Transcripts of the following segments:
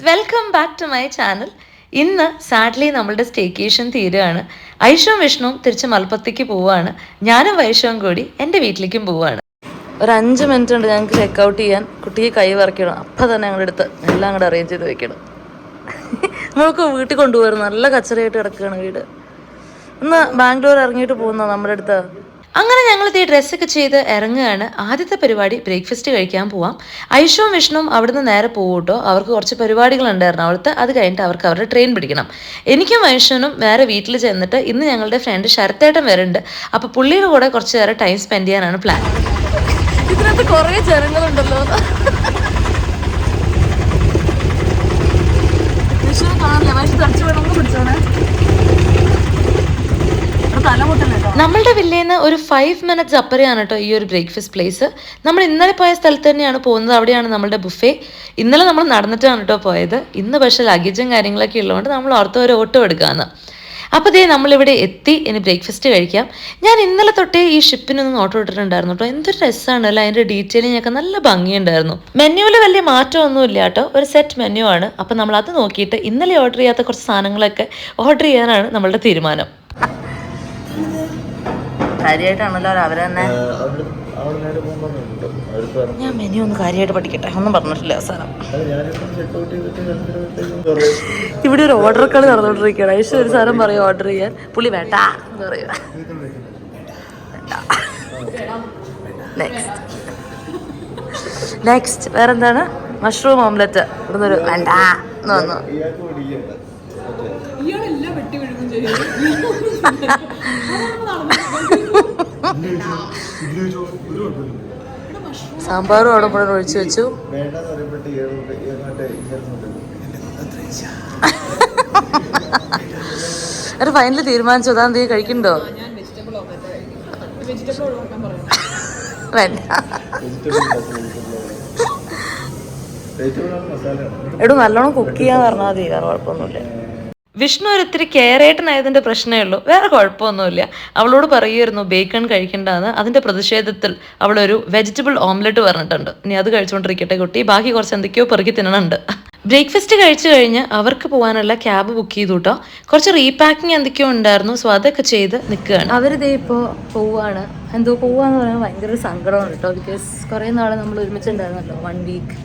Welcome back to my channel. ഇന്ന് sadly നമ്മളുടെ staycation തീരുകയാണ്. ഐഷവും വിഷ്ണുവും തിരിച്ച് മലപ്പുറത്തേക്ക് പോവുകയാണ്. ഞാനും വൈഷവും കൂടി എൻ്റെ വീട്ടിലേക്കും പോവുകയാണ്. ഒരു 5 മിനിറ്റ് ഉണ്ട് ഞങ്ങൾക്ക് ചെക്കൗട്ട് ചെയ്യാൻ. കുട്ടിയെ കൈ വറക്കണം. അപ്പം തന്നെ ഞങ്ങളുടെ അടുത്ത് എല്ലാം കൂടെ അറേഞ്ച് ചെയ്ത് വെക്കണം. നമ്മൾക്ക് വീട്ടിൽ കൊണ്ടുപോകുന്നു. നല്ല കച്ചറയായിട്ട് കിടക്കുകയാണ് വീട്. ഒന്ന് ബാംഗ്ലൂർ ഇറങ്ങിയിട്ട് പോകുന്ന നമ്മുടെ അടുത്ത്. അങ്ങനെ ഞങ്ങളിത് ഈ ഡ്രസ്സൊക്കെ ചെയ്ത് ഇറങ്ങുകയാണ്. ആദ്യത്തെ പരിപാടി ബ്രേക്ക്ഫാസ്റ്റ് കഴിക്കാൻ പോവാം. ഐഷവും വിഷ്ണുവും അവിടുന്ന് നേരെ പോകും കേട്ടോ. അവർക്ക് കുറച്ച് പരിപാടികളുണ്ടായിരുന്നു അവിടുത്തെ. അത് കഴിഞ്ഞിട്ട് അവർക്ക് അവരുടെ ട്രെയിൻ പിടിക്കണം. എനിക്കും വൈഷനും വേറെ വീട്ടിൽ ചെന്നിട്ട് ഇന്ന് ഞങ്ങളുടെ ഫ്രണ്ട് ശരത്തേട്ടൻ വരുന്നുണ്ട്. അപ്പോൾ പുള്ളിയുടെ കൂടെ കുറച്ച് നേരം ടൈം സ്പെൻഡ് ചെയ്യാനാണ് പ്ലാൻ. ഇതിനകത്ത് കുറേ ജനങ്ങളുണ്ടല്ലോ. വിഷ്ണു കാണില്ല, വൈഷു തടിച്ചു വേണമെന്ന് പിടിച്ചോണേ. നമ്മളുടെ വില്ലയിൽ നിന്ന് ഒരു 5 മിനിറ്റ്സ് അപ്പുറയാണ് കേട്ടോ ഈ ഒരു ബ്രേക്ക്ഫാസ്റ്റ് പ്ലേസ്. നമ്മൾ ഇന്നലെ പോയ സ്ഥലത്ത് തന്നെയാണ് പോകുന്നത്. അവിടെയാണ് നമ്മളുടെ ബുഫേ. ഇന്നലെ നമ്മൾ നടന്നിട്ടാണ് കേട്ടോ പോയത്. ഇന്ന് പക്ഷേ ലഗേജും കാര്യങ്ങളൊക്കെ ഉള്ളതുകൊണ്ട് നമ്മൾ ഓർത്ത് ഒരു ഓട്ടോ എടുക്കാമെന്ന്. അപ്പോൾ ദേ നമ്മളിവിടെ എത്തി. ഇനി ബ്രേക്ക്ഫാസ്റ്റ് കഴിക്കാം. ഞാൻ ഇന്നലെ തൊട്ടേ ഈ ഷിപ്പിനൊന്നും ഓട്ടോ ഇട്ടിട്ടുണ്ടായിരുന്നു കേട്ടോ. എന്തൊരു രസമാണ് അല്ല, അതിൻ്റെ ഡീറ്റെയിലിംഗ് ഒക്കെ നല്ല ഭംഗിയുണ്ടായിരുന്നു. മെനുവിൽ വലിയ മാറ്റമൊന്നുമില്ല കേട്ടോ, ഒരു സെറ്റ് മെനു ആണ്. അപ്പം നമ്മൾ അത് നോക്കിയിട്ട് ഇന്നലെ ഓർഡർ ചെയ്യാത്ത കുറച്ച് സാധനങ്ങളൊക്കെ ഓർഡർ ചെയ്യാനാണ് നമ്മളുടെ തീരുമാനം. കാര്യമായിട്ടാണല്ലോ അവരെ തന്നെ. ഞാൻ മെനു ഒന്ന് കാര്യമായിട്ട് പഠിക്കട്ടെ, ഒന്നും പറഞ്ഞിട്ടില്ല അവസാനം. ഇവിടെ ഒരു ഓർഡർ കളി നടന്നുകൊണ്ടിരിക്കുകയാണ്. ഐശ്വര്യ ഒരു സാധനം പറയും ഓർഡർ ചെയ്യാൻ, പുള്ളി വേണ്ട എന്ന് പറയുക. നെക്സ്റ്റ് വേറെന്താണ്? Mushroom omelette. ഇവിടുന്ന് ഒരു വേണ്ട എന്ന് വന്നു. സാമ്പാറും അവിടെ കൂടെ ഒഴിച്ചു വെച്ചു. അത് ഫൈനലി തീരുമാനിച്ചു. അതാ എന്തെങ്കിലും കഴിക്കണ്ടോ? വേണ്ട. എടോ നല്ലോണം കുക്ക് ചെയ്യാൻ പറഞ്ഞാൽ മതി, വേറെ കുഴപ്പമൊന്നുമില്ല. വിഷ്ണു ഒരിത്തിരി കെയറേട്ടനായതിൻ്റെ പ്രശ്നമേ ഉള്ളൂ, വേറെ കുഴപ്പമൊന്നുമില്ല. അവളോട് പറയുമായിരുന്നു ബേക്കൺ കഴിക്കേണ്ടതെന്ന്. അതിൻ്റെ പ്രതിഷേധത്തിൽ അവളൊരു വെജിറ്റബിൾ ഓംലെറ്റ് പറഞ്ഞിട്ടുണ്ട്. ഇനി അത് കഴിച്ചുകൊണ്ടിരിക്കട്ടെ കുട്ടി, ബാക്കി കുറച്ച് എന്തൊക്കെയോ പെറുക്കി തിന്നണുണ്ട്. ബ്രേക്ക്ഫാസ്റ്റ് കഴിച്ചു കഴിഞ്ഞ് അവർക്ക് പോകാനുള്ള ക്യാബ് ബുക്ക് ചെയ്തു കേട്ടോ. കുറച്ച് റീപാക്കിങ് എന്തൊക്കെയോ ഉണ്ടായിരുന്നു. സോ അതൊക്കെ ചെയ്ത് നിൽക്കുകയാണ്. അവരിതേ ഇപ്പോൾ പോവുകയാണ്. എന്തോ പോവാന്ന് പറയുമ്പോൾ ഭയങ്കര ഒരു സങ്കടമാണ് കേട്ടോ. ബിക്കോസ് കുറേ നാൾ നമ്മൾ ഒരുമിച്ചുണ്ടായിരുന്നല്ലോ, 1 വീക്ക്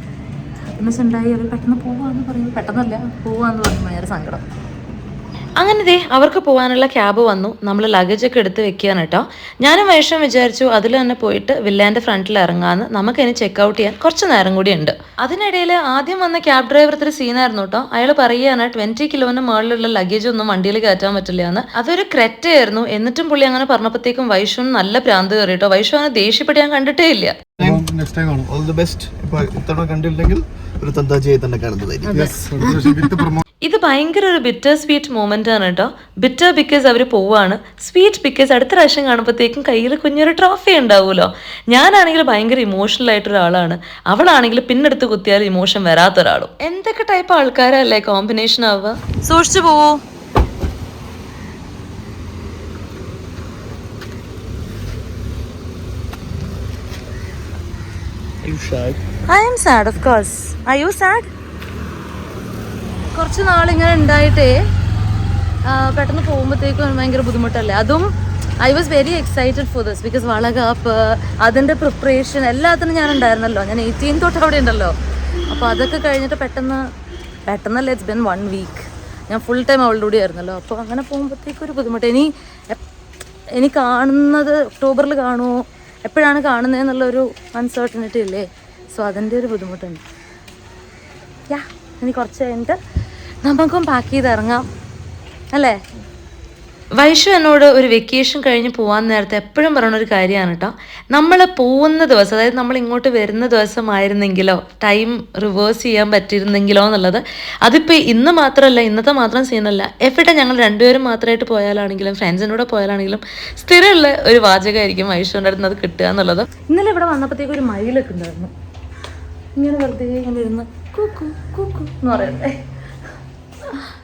ഒരുമിച്ചുണ്ടായി. അവർ പെട്ടെന്ന് പോവാന്ന് പറയുമ്പോൾ, പെട്ടെന്നല്ല പോവാന്ന് പറയുമ്പോൾ ഭയങ്കര സങ്കടം. അങ്ങനെ ദേ അവർക്ക് പോകാനുള്ള ക്യാബ് വന്നു. നമ്മൾ ലഗേജൊക്കെ എടുത്ത് വെക്കുകയാണ് കേട്ടോ. ഞാനും വൈഷും വിചാരിച്ചു അതിൽ തന്നെ പോയിട്ട് വില്ലാൻ്റെ ഫ്രണ്ടിൽ ഇറങ്ങാമെന്ന്. നമുക്കിനി ചെക്കൗട്ട് ചെയ്യാൻ കുറച്ച് നേരം കൂടി ഉണ്ട്. അതിനിടയിൽ ആദ്യം വന്ന ക്യാബ് ഡ്രൈവർ ഇത്തിരി സീനായിരുന്നു കേട്ടോ. അയാൾ പറയുകയാണ് 20 കിലോന് മുകളിലുള്ള ലഗേജ് ഒന്നും വണ്ടിയിൽ കയറ്റാൻ പറ്റില്ല എന്ന്. അതൊരു ക്രെറ്റയായിരുന്നു. എന്നിട്ടും പുള്ളി അങ്ങനെ പറഞ്ഞപ്പോഴത്തേക്കും വൈഷുവിന് നല്ല ഭ്രാന്ത് കയറി കേട്ടോ. വൈഷു അങ്ങനെ ദേഷ്യപ്പെട്ട് ഞാൻ കണ്ടിട്ടേ ഇല്ല. ഇത് ഭയങ്കര ഒരു ബിറ്റർ സ്വീറ്റ് മൊമെന്റ് ആണ് കേട്ടോ. ബിറ്റർ ബിക്കോസ് അവർ പോവാണ്, സ്വീറ്റ് ബിക്കോസ് അടുത്ത പ്രാവശ്യം കാണുമ്പോഴത്തേക്കും കയ്യിൽ കുഞ്ഞൊരു ട്രോഫി ഉണ്ടാവുമല്ലോ. ഞാനാണെങ്കിൽ ഭയങ്കര ഇമോഷണൽ ആയിട്ടൊരാളാണ്. അവളാണെങ്കിൽ പിന്നെടുത്ത് കുത്തിയാൽ ഇമോഷൻ വരാത്ത ഒരാളും. എന്തൊക്കെ ടൈപ്പ് ആൾക്കാരല്ലേ കോമ്പിനേഷൻ ആവുക. സൂക്ഷിച്ചു പോവോ. I am sad, of course. Are you sad? കുറച്ച് നാളിങ്ങനെ ഉണ്ടായിട്ടേ പെട്ടെന്ന് പോകുമ്പോഴത്തേക്കും ഭയങ്കര ബുദ്ധിമുട്ടല്ലേ. അതും I was very excited for this because Valakappu, അതിൻ്റെ പ്രിപ്പറേഷൻ എല്ലാത്തിനും ഞാൻ ഉണ്ടായിരുന്നല്ലോ. ഞാൻ 18 തൊട്ട് അവിടെ ഉണ്ടല്ലോ. അപ്പോൾ അതൊക്കെ കഴിഞ്ഞിട്ട് പെട്ടെന്നല്ലേ, ഇറ്റ്സ് ബീൻ 1 വീക്ക്. ഞാൻ ഫുൾ ടൈം അവളുടെ കൂടെ ആയിരുന്നല്ലോ. അപ്പോൾ അങ്ങനെ പോകുമ്പോഴത്തേക്കും ഒരു ബുദ്ധിമുട്ട്. ഇനി കാണുന്നത് ഒക്ടോബറിൽ കാണുമോ, എപ്പോഴാണ് കാണുന്നതെന്നുള്ളൊരു അൺസർട്ടനിറ്റി ഇല്ലേ. സോ അതിൻ്റെ ഒരു ബുദ്ധിമുട്ടുണ്ട്. ഇനി കുറച്ച് കഴിഞ്ഞിട്ട് നമുക്കും പാക്ക് ചെയ്ത് ഇറങ്ങാം അല്ലേ. വൈഷു എന്നോട് ഒരു വെക്കേഷൻ കഴിഞ്ഞ് പോകാൻ നേരത്തെ എപ്പോഴും പറയുന്നൊരു കാര്യമാണ് കേട്ടോ. നമ്മൾ പോകുന്ന ദിവസം, അതായത് നമ്മൾ ഇങ്ങോട്ട് വരുന്ന ദിവസമായിരുന്നെങ്കിലോ, ടൈം റിവേഴ്സ് ചെയ്യാൻ പറ്റിയിരുന്നെങ്കിലോ എന്നുള്ളത്. അതിപ്പോൾ ഇന്ന് മാത്രമല്ല, ഇന്നത്തെ മാത്രം സീനല്ല, എവിടെ ഞങ്ങൾ രണ്ടുപേരും മാത്രമായിട്ട് പോയാലാണെങ്കിലും ഫ്രണ്ട്സിനോട് പോയാലാണെങ്കിലും സ്ഥിരമുള്ള ഒരു വാചകമായിരിക്കും വൈഷുവിൻ്റെ അടുത്ത് അത് കിട്ടുക എന്നുള്ളത്. ഇന്നലെ ഇവിടെ വന്നപ്പോഴത്തേക്കും ഒരു മയിലൊക്കെ ഉണ്ടായിരുന്നു. ഇങ്ങനെ വെറുതെ ഇങ്ങനെ ഇരുന്ന് കൂക്കു കൂക്കു എന്ന് പറയണ്ടേ.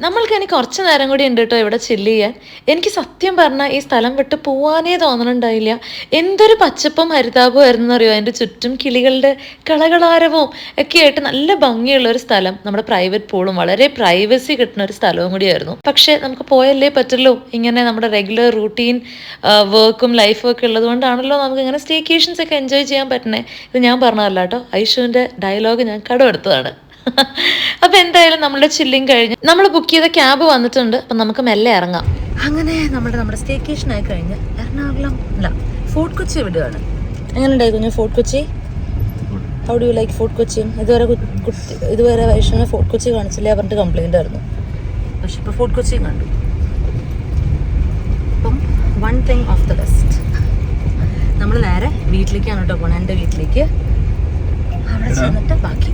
നമ്മൾക്ക് ഇനി കുറച്ച് നേരം കൂടി ഉണ്ട് കേട്ടോ ഇവിടെ ചില്ല് ചെയ്യാൻ. എനിക്ക് സത്യം പറഞ്ഞാൽ ഈ സ്ഥലം വിട്ട് പോവാനേ തോന്നണുണ്ടായില്ല. എന്തൊരു പച്ചപ്പും ഹരിതാപവും ആയിരുന്നു അറിയോ. അതിൻ്റെ ചുറ്റും കിളികളുടെ കളകളാരവും ഒക്കെ ആയിട്ട് നല്ല ഭംഗിയുള്ള ഒരു സ്ഥലം. നമ്മുടെ പ്രൈവറ്റ് പൂളും വളരെ പ്രൈവസി കിട്ടുന്ന ഒരു സ്ഥലവും കൂടിയായിരുന്നു. പക്ഷേ നമുക്ക് പോയല്ലേ പറ്റുള്ളൂ. ഇങ്ങനെ നമ്മുടെ റെഗുലർ റൂട്ടീൻ വർക്കും ലൈഫും ഒക്കെ ഉള്ളത് കൊണ്ടാണല്ലോ നമുക്ക് ഇങ്ങനെ സ്റ്റേക്കേഷൻസ് ഒക്കെ എൻജോയ് ചെയ്യാൻ പറ്റണേ. ഇത് ഞാൻ പറഞ്ഞതല്ല കേട്ടോ, ഐഷുവിൻ്റെ ഡയലോഗ് ഞാൻ കടമെടുത്തതാണ്. അപ്പൊ എന്തായാലും നമ്മുടെ ചില്ലിങ് കഴിഞ്ഞ് നമ്മൾ ബുക്ക് ചെയ്ത ക്യാബ് വന്നിട്ടുണ്ട്. അപ്പൊ നമുക്ക് മെല്ലെ ഇറങ്ങാം. അങ്ങനെ നമ്മുടെ സ്റ്റേക്കേഷൻ ആയി കഴിഞ്ഞ് എറണാകുളം അല്ല ഫോർട്ട് കൊച്ചി വിടുകയാണ്. എങ്ങനെ ഉണ്ടായി കുഞ്ഞു fort Kochi? How do you like fort Kochi? ഇതുവരെ വൈഷ്ണവിനെ ഫോർട്ട് കൊച്ചി കാണിച്ചില്ല പറഞ്ഞിട്ട് കംപ്ലൈന്റ് ആയിരുന്നു. പക്ഷെ ഇപ്പൊ ഫോർട്ട് കൊച്ചി കണ്ടു. അപ്പം one thing of the best, നമ്മൾ നേരെ വീട്ടിലേക്കാണ് കേട്ടോ പോണേ. എൻ്റെ വീട്ടിലേക്ക്. അവിടെ ചെന്നിട്ട് ബാക്കി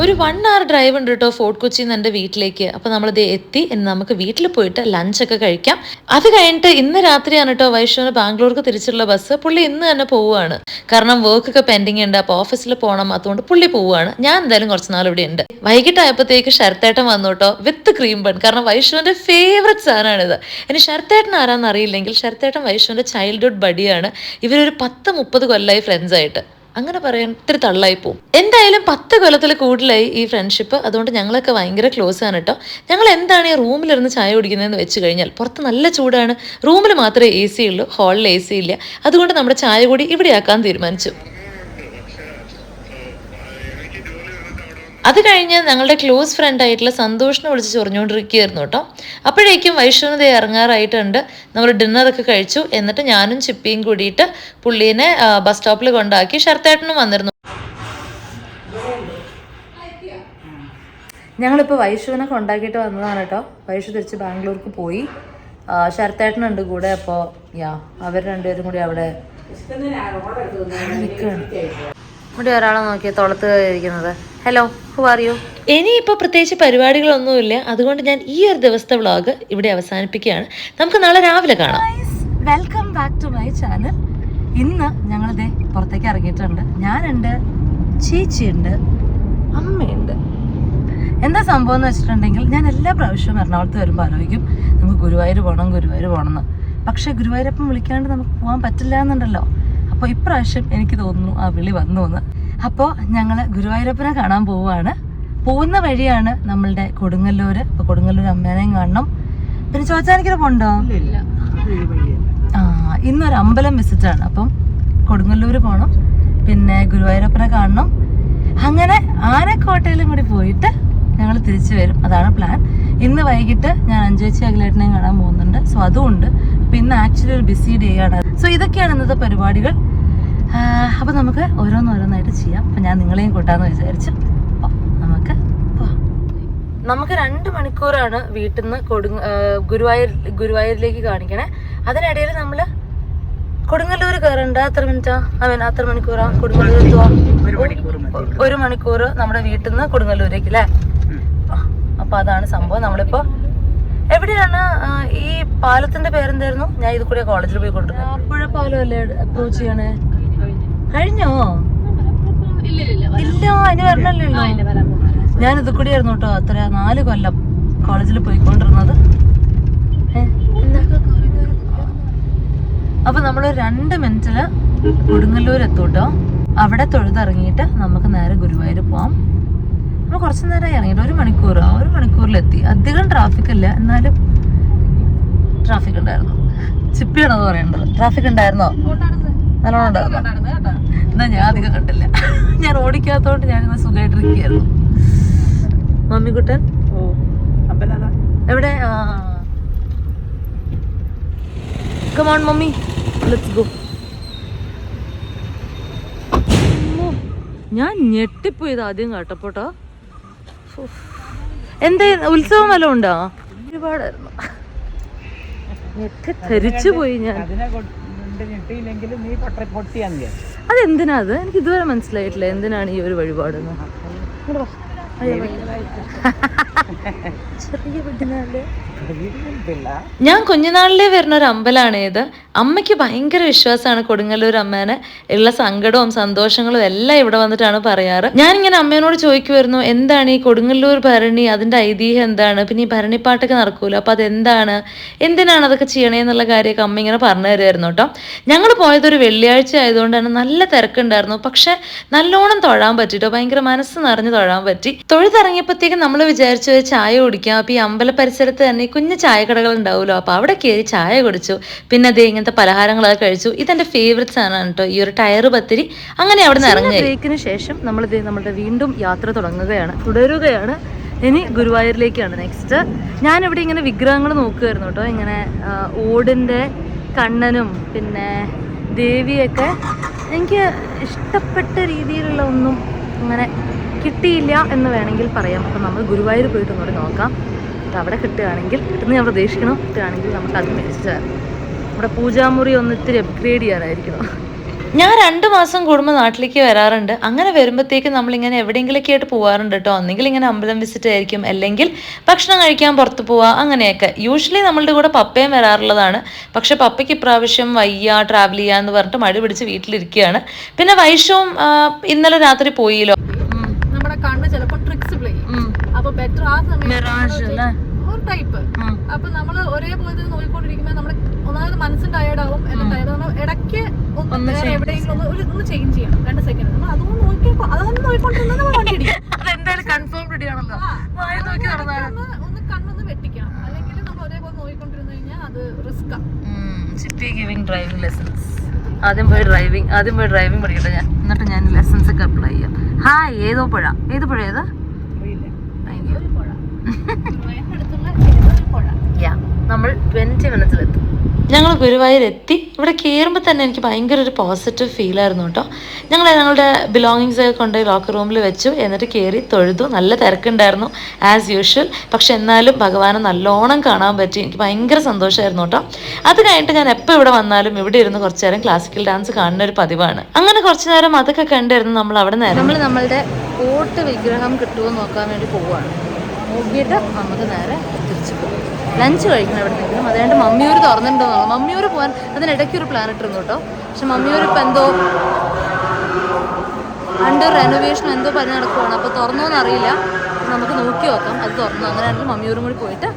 ഒരു 1 hour ഡ്രൈവ് ഉണ്ട് കേട്ടോ ഫോർട്ട് കൊച്ചിയിൽ നിന്ന് എൻ്റെ വീട്ടിലേക്ക്. അപ്പോൾ നമ്മളിത് എത്തി. ഇനി നമുക്ക് വീട്ടിൽ പോയിട്ട് ലഞ്ചൊക്കെ കഴിക്കാം. അത് കഴിഞ്ഞിട്ട് ഇന്ന് രാത്രിയാണ് കേട്ടോ വൈഷ്ണവിന് ബാംഗ്ലൂർക്ക് തിരിച്ചുള്ള ബസ്. പുള്ളി ഇന്ന് തന്നെ പോവുകയാണ്. കാരണം വർക്കൊക്കെ പെൻഡിങ് ഉണ്ട്. അപ്പോൾ ഓഫീസിൽ പോകണം. അതുകൊണ്ട് പുള്ളി പോവുകയാണ്. ഞാൻ എന്തായാലും കുറച്ച് നാൾ ഇവിടെ ഉണ്ട്. വൈകിട്ടായപ്പോഴത്തേക്ക് ശരത്തേട്ടൻ വന്നു കേട്ടോ, വിത്ത് ക്രീം ബൺ. കാരണം വൈഷ്ണവിൻ്റെ ഫേവററ്റ് സാധനമാണിത്. ഇനി ശരത്തേട്ടൻ ആരാന്ന് അറിയില്ലെങ്കിൽ ശരത്തേട്ടൻ വൈഷ്ണവിൻ്റെ ചൈൽഡ്ഹുഡ് ബഡിയാണ്. ഇവരൊരു 10-30 കൊല്ലമായി ഫ്രണ്ട്സ് ആയിട്ട്. അങ്ങനെ പറയാൻ ഇത്തിരി തള്ളായി പോവും. എന്തായാലും 10 കൊല്ലത്തിൽ കൂടുതലായി ഈ ഫ്രണ്ട്ഷിപ്പ്. അതുകൊണ്ട് ഞങ്ങളൊക്കെ ഭയങ്കര ക്ലോസ് ആണ് കേട്ടോ. ഞങ്ങൾ എന്താണ് ഈ റൂമിലിരുന്ന് ചായ കുടിക്കുന്നതെന്ന് വെച്ച് കഴിഞ്ഞാൽ പുറത്ത് നല്ല ചൂടാണ്. റൂമിൽ മാത്രമേ AC ഉള്ളൂ, ഹാളിൽ AC ഇല്ല. അതുകൊണ്ട് നമ്മുടെ ചായ കൂടി ഇവിടെ ആക്കാൻ തീരുമാനിച്ചു. അത് കഴിഞ്ഞ് ഞങ്ങളുടെ ക്ലോസ് ഫ്രണ്ട് ആയിട്ടുള്ള സന്തോഷിനെ വിളിച്ച് ചൊറിഞ്ഞുകൊണ്ടിരിക്കുകയായിരുന്നു കേട്ടോ. അപ്പോഴേക്കും വൈഷ്ണവതയെ ഇറങ്ങാറായിട്ടുണ്ട്. നമ്മൾ ഡിന്നറൊക്കെ കഴിച്ചു. എന്നിട്ട് ഞാനും ചിപ്പിയും കൂടിയിട്ട് പുള്ളീനെ ബസ് സ്റ്റോപ്പിൽ കൊണ്ടാക്കി. ശരത്തേട്ടനും വന്നിരുന്നു. ഞങ്ങളിപ്പോൾ വൈഷ്ണവിനെ കൊണ്ടാക്കിയിട്ട് വന്നതാണ് കേട്ടോ. വൈഷു തിരിച്ച് ബാംഗ്ലൂർക്ക് പോയി. ശരത്തേട്ടനുണ്ട് കൂടെ. അപ്പോൾ അവർ രണ്ടുപേരും കൂടി അവിടെ ഇവിടെ ഒരാളെ നോക്കിയ തോളത്ത് ഇരിക്കുന്നത്. Hello, who are you? ഇനിയിപ്പോൾ പ്രത്യേകിച്ച് പരിപാടികളൊന്നുമില്ല. അതുകൊണ്ട് ഞാൻ ഈ ഒരു ദിവസത്തെ വ്ളോഗ് ഇവിടെ അവസാനിപ്പിക്കുകയാണ്. നമുക്ക് നാളെ രാവിലെ കാണാം. Welcome back to my channel. ഇന്ന് ഞങ്ങളിതേ പുറത്തേക്ക് ഇറങ്ങിയിട്ടുണ്ട്. ഞാനുണ്ട്, ചേച്ചിയുണ്ട്, അമ്മയുണ്ട്. എന്താ സംഭവം എന്ന് വെച്ചിട്ടുണ്ടെങ്കിൽ, ഞാൻ എല്ലാ പ്രാവശ്യവും എറണാകുളത്ത് വരുമ്പോൾ ആലോചിക്കും നമുക്ക് ഗുരുവായൂർ പോകണമെന്ന്. പക്ഷേ ഗുരുവായൂരപ്പം വിളിക്കാണ്ട് നമുക്ക് പോകാൻ പറ്റില്ല എന്നുണ്ടല്ലോ. അപ്പോൾ ഇപ്രാവശ്യം എനിക്ക് തോന്നുന്നു ആ വിളി വന്നു എന്ന്. അപ്പോൾ ഞങ്ങൾ ഗുരുവായൂരപ്പനെ കാണാൻ പോവുകയാണ്. പോകുന്ന വഴിയാണ് നമ്മളുടെ കൊടുങ്ങല്ലൂർ. അപ്പോൾ കൊടുങ്ങല്ലൂർ അമ്മേനെയും കാണണം. പിന്നെ ചോദിച്ചാനിക്കൊരു പോണ്ടോ? ഇന്നൊരു അമ്പലം വിസിറ്റാണ്. അപ്പം കൊടുങ്ങല്ലൂർ പോകണം, പിന്നെ ഗുരുവായൂരപ്പനെ കാണണം. അങ്ങനെ ആനക്കോട്ടയിലും കൂടി പോയിട്ട് ഞങ്ങൾ തിരിച്ചു വരും. അതാണ് പ്ലാൻ. ഇന്ന് വൈകിട്ട് ഞാൻ അഞ്ചേച്ചി അഖിലേട്ടനെയും കാണാൻ പോകുന്നുണ്ട്. സോ അതുകൊണ്ട് അപ്പം ഇന്ന് ആക്ച്വലി ഒരു ബിസി ഡേ ആണ്. സോ ഇതൊക്കെയാണ് ഇന്നത്തെ പരിപാടികൾ. അപ്പം നമുക്ക് ഓരോന്നോരോന്നായിട്ട് ചെയ്യാം. അപ്പം ഞാൻ നിങ്ങളെയും കൂട്ടാമെന്ന് വിചാരിച്ചു. അപ്പോൾ നമുക്ക് 2 മണിക്കൂറാണ് വീട്ടിൽ നിന്ന് ഗുരുവായൂരിലേക്ക് കാണിക്കണേ. അതിനിടയിൽ നമ്മൾ കൊടുങ്ങല്ലൂർ കയറണ്ട. എത്ര മണിക്കൂറാ കൊടുങ്ങല്ലൂർ എത്തുക? 1 മണിക്കൂർ നമ്മുടെ വീട്ടിൽ നിന്ന് കൊടുങ്ങല്ലൂരേക്ക് അല്ലേ? അപ്പൊ അതാണ് സംഭവം. നമ്മളിപ്പോ എവിടെയാണ്? ഈ പാലത്തിന്റെ പേരെന്തായിരുന്നു? ഞാൻ ഇത് കൂടെ കോളേജിൽ പോയിക്കൊണ്ടിരുന്നത്. ആപ്പുഴ പാലം അല്ലേ അപ്രോച്ച് ചെയ്യണേ? കഴിഞ്ഞോ? ഇല്ല, അതിന് വരണല്ലോ. ഞാൻ ഇത് കൂടി ആയിരുന്നു കേട്ടോ അത്ര 4 കൊല്ലം കോളേജിൽ പോയിക്കൊണ്ടിരുന്നത്. അപ്പൊ നമ്മള് 2 മിനിറ്റില് കൊടുങ്ങല്ലൂർ എത്തൂട്ടോ. അവിടെ തൊഴുതിറങ്ങിയിട്ട് നമുക്ക് നേരെ ഗുരുവായൂർ പോവാം. നമ്മൾ കുറച്ച് നേരമായി ഇറങ്ങിയിട്ട് 1 മണിക്കൂറിലെത്തി. അധികം ട്രാഫിക് ഇല്ല, എന്നാലും ട്രാഫിക് ഉണ്ടായിരുന്നു. ചിപ്പിയാണോ പറയേണ്ടത്? ട്രാഫിക് ഉണ്ടായിരുന്നോ? നല്ലോണം ഉണ്ടായിരുന്നു. എന്നാ ഞാൻ അധികം കണ്ടില്ല. ഞാൻ ഓടിക്കാത്തോണ്ട് ഞാനിന്ന് സുഖമായിട്ടിരിക്കുകയായിരുന്നു. മമ്മിക്കുട്ടൻ എവിടെ? Come on, mommy. Let's go. ഞാൻ ഞെട്ടിപ്പോയത് ആദ്യം കേട്ടപ്പോട്ടോ. എന്താ ഉത്സവം വല്ലതും ഉണ്ടോ? ഒരുപാടായിരുന്നു. ധരിച്ചു പോയി ഞാൻ. അതെന്തിനാ? അത് എനിക്ക് ഇതുവരെ മനസ്സിലായിട്ടില്ല. എന്തിനാണ് ഈ ഒരു വഴിപാടെന്ന്? ചെറിയ പെട്ടിനാല്. ഞാൻ കുഞ്ഞുനാളിലേ വരുന്ന ഒരു അമ്പലമാണ് ഇത്. അമ്മയ്ക്ക് ഭയങ്കര വിശ്വാസമാണ് കൊടുങ്ങല്ലൂർ അമ്മേനെ. ഉള്ള സങ്കടവും സന്തോഷങ്ങളും എല്ലാം ഇവിടെ വന്നിട്ടാണ് പറയാറ്. ഞാനിങ്ങനെ അമ്മേനോട് ചോദിക്കുമായിരുന്നു, എന്താണ് ഈ കൊടുങ്ങല്ലൂർ ഭരണി, അതിന്റെ ഐതിഹ്യം എന്താണ്, പിന്നെ ഈ ഭരണിപ്പാട്ടൊക്കെ നടക്കൂലോ, അപ്പൊ അതെന്താണ്, എന്തിനാണ് അതൊക്കെ ചെയ്യണേന്നുള്ള കാര്യമൊക്കെ അമ്മ ഇങ്ങനെ പറഞ്ഞു തരുമായിരുന്നു കേട്ടോ. ഞങ്ങൾ പോയതൊരു വെള്ളിയാഴ്ച ആയതുകൊണ്ട് തന്നെ നല്ല തിരക്കുണ്ടായിരുന്നു. പക്ഷെ നല്ലോണം തൊഴാൻ പറ്റിട്ടോ, ഭയങ്കര മനസ്സ് നിറഞ്ഞ് തൊഴാൻ പറ്റി. തൊഴുതിറങ്ങിയപ്പോഴത്തേക്കും നമ്മൾ വിചാരിച്ചു ഒരു ചായ കുടിക്കാം. അപ്പൊ ഈ അമ്പല പരിസരത്ത് തന്നെ കുഞ്ഞു ചായക്കടകൾ ഉണ്ടാവുമല്ലോ, അപ്പൊ അവിടെ കയറി ചായ കുടിച്ചു. പിന്നെ അതേ ഇങ്ങനത്തെ പലഹാരങ്ങളൊക്കെ കഴിച്ചു. ഇതെന്റെ ഫേവറേറ്റ് സാധനമാണ് കേട്ടോ, ഈ ഒരു ടയർ പത്തിരി. അങ്ങനെ അവിടെ നിന്ന് ഇറങ്ങി. ബ്രേക്കിന് ശേഷം നമ്മളുടെ വീണ്ടും യാത്ര തുടരുകയാണ്. ഇനി ഗുരുവായൂരിലേക്കാണ് നെക്സ്റ്റ്. ഞാനിവിടെ ഇങ്ങനെ വിഗ്രഹങ്ങൾ നോക്കുമായിരുന്നു കേട്ടോ. ഇങ്ങനെ ഓടിൻ്റെ കണ്ണനും പിന്നെ ദേവിയൊക്കെ എനിക്ക് ഇഷ്ടപ്പെട്ട രീതിയിലുള്ള ഒന്നും അങ്ങനെ കിട്ടിയില്ല എന്ന് വേണമെങ്കിൽ പറയാം. അപ്പം നമ്മൾ ഗുരുവായൂർ പോയിട്ട് ഒന്നുകൂടി നോക്കാം. അപ്പം അവിടെ കിട്ടുന്ന ഞാൻ പ്രതീക്ഷിക്കണം. കിട്ടുകയാണെങ്കിൽ നമുക്ക് അത് മേടിച്ചു തരാം. നമ്മുടെ പൂജാമുറി ഒന്ന് ഇത്തിരി അപ്ഗ്രേഡ് ചെയ്യാനായിരിക്കണം. ഞാൻ 2 മാസം കൂടുമ്പോൾ നാട്ടിലേക്ക് വരാറുണ്ട്. അങ്ങനെ വരുമ്പോഴത്തേക്കും നമ്മളിങ്ങനെ എവിടെയെങ്കിലൊക്കെ ആയിട്ട് പോകാറുണ്ട് കേട്ടോ. ഒന്നെങ്കിൽ ഇങ്ങനെ അമ്പലം വിസിറ്റ് ആയിരിക്കും, അല്ലെങ്കിൽ ഭക്ഷണം കഴിക്കാൻ പുറത്ത് പോവുക, അങ്ങനെയൊക്കെ. യൂഷ്വലി നമ്മളുടെ കൂടെ പപ്പയും വരാറുള്ളതാണ്. പക്ഷെ പപ്പയ്ക്ക് ഇപ്രാവശ്യം വയ്യ, ട്രാവൽ ചെയ്യാന്ന് പറഞ്ഞിട്ട് മടി പിടിച്ച് വീട്ടിലിരിക്കുകയാണ്. പിന്നെ വൈഷവും ഇന്നലെ രാത്രി പോയില്ലോ. നമ്മുടെ കണ്ണ് ചിലപ്പോൾ ട്രിക്സ് പ്ലേ ചെയ്യും. അപ്പൊ ബെറ്റർ ആ സമയം ടൈപ്പ്. അപ്പൊ നമ്മൾ ഒരേപോലെ നോക്കിക്കൊണ്ടിരിക്കുമ്പോൾ നമ്മുടെ ഒന്നാമത് മനസ്സും ടയർഡാവും, എല്ലാം ടയർഡാവും. ഇടയ്ക്ക് എവിടെയെങ്കിലും ഒന്ന് ചേഞ്ച് ചെയ്യണം. 2 സെക്കൻഡ് നമ്മൾ അതൊന്നും നോക്കിക്കൊണ്ടിരുന്നത് നമ്മൾ വണ്ടി ഇടിക്കും. ഒന്ന് കണ്ണൊന്ന് വെട്ടിക്കണം. അല്ലെങ്കിൽ നമ്മൾ ഒരേപോലെ നോക്കിക്കൊണ്ടിരുന്നു കഴിഞ്ഞാൽ അത് റിസ്ക്കാണ്. ചിപ്പി ഗിവിംഗ് ഡ്രൈവിംഗ് ലെസൺസ്. ആദ്യം പോയി ഡ്രൈവിംഗ് പഠിക്കട്ടെ ഞാൻ, എന്നിട്ട് ഞാൻ ലെസൺസ് ഒക്കെ അപ്ലൈ ചെയ്യാം. ഏത് പുഴ ഏതാ? നമ്മൾ 20 മിനിറ്റ്സിലെത്തും. ഞങ്ങൾ ഗുരുവായൂർ എത്തി. ഇവിടെ കയറുമ്പോൾ തന്നെ എനിക്ക് ഭയങ്കര ഒരു പോസിറ്റീവ് ഫീലായിരുന്നു കേട്ടോ. ഞങ്ങളുടെ ബിലോങ്ങിങ്സ് ഒക്കെ കൊണ്ടുപോയി ലോക്കർ റൂമിൽ വെച്ചു. എന്നിട്ട് കയറി തൊഴുതു. നല്ല തിരക്കുണ്ടായിരുന്നു ആസ് യൂഷ്വൽ. പക്ഷെ എന്നാലും ഭഗവാനെ നല്ലോണം കാണാൻ പറ്റി. എനിക്ക് ഭയങ്കര സന്തോഷമായിരുന്നു കേട്ടോ. അത് കഴിഞ്ഞിട്ട് ഞാൻ എപ്പോൾ ഇവിടെ വന്നാലും ഇവിടെ ഇരുന്ന് കുറച്ച് നേരം ക്ലാസിക്കൽ ഡാൻസ് കാണുന്ന ഒരു പതിവാണ്. അങ്ങനെ കുറച്ച് നേരം അതൊക്കെ കണ്ടായിരുന്നു നമ്മൾ അവിടെ നിന്ന് നമ്മളുടെ ഓട്ട് വിഗ്രഹം കിട്ടുമോ നോക്കാൻ വേണ്ടി പോവുകയാണ്. നോക്കിയിട്ട് നമുക്ക് നേരെ തിരിച്ചു പോകും. ലഞ്ച് കഴിക്കണം എവിടെ നിന്നെങ്കിലും. അതുകൊണ്ട് മമ്മിയൂർ തുറന്നിട്ടുണ്ടോ. മമ്മിയൂർ പോകാൻ അതിനിടയ്ക്ക് ഒരു പ്ലാൻ ഇട്ടിരുന്നു കേട്ടോ. പക്ഷെ മമ്മിയൂർ ഇപ്പം എന്തോ അണ്ടർ റെനോവേഷൻ എന്തോ പറഞ്ഞ് നടക്കുവാണ്. അപ്പോൾ തുറന്നോന്നറിയില്ല. നമുക്ക് നോക്കി നോക്കാം. അത് തുറന്നു. അങ്ങനെയാണെങ്കിൽ മമ്മിയൂരും കൂടി പോയിട്ട്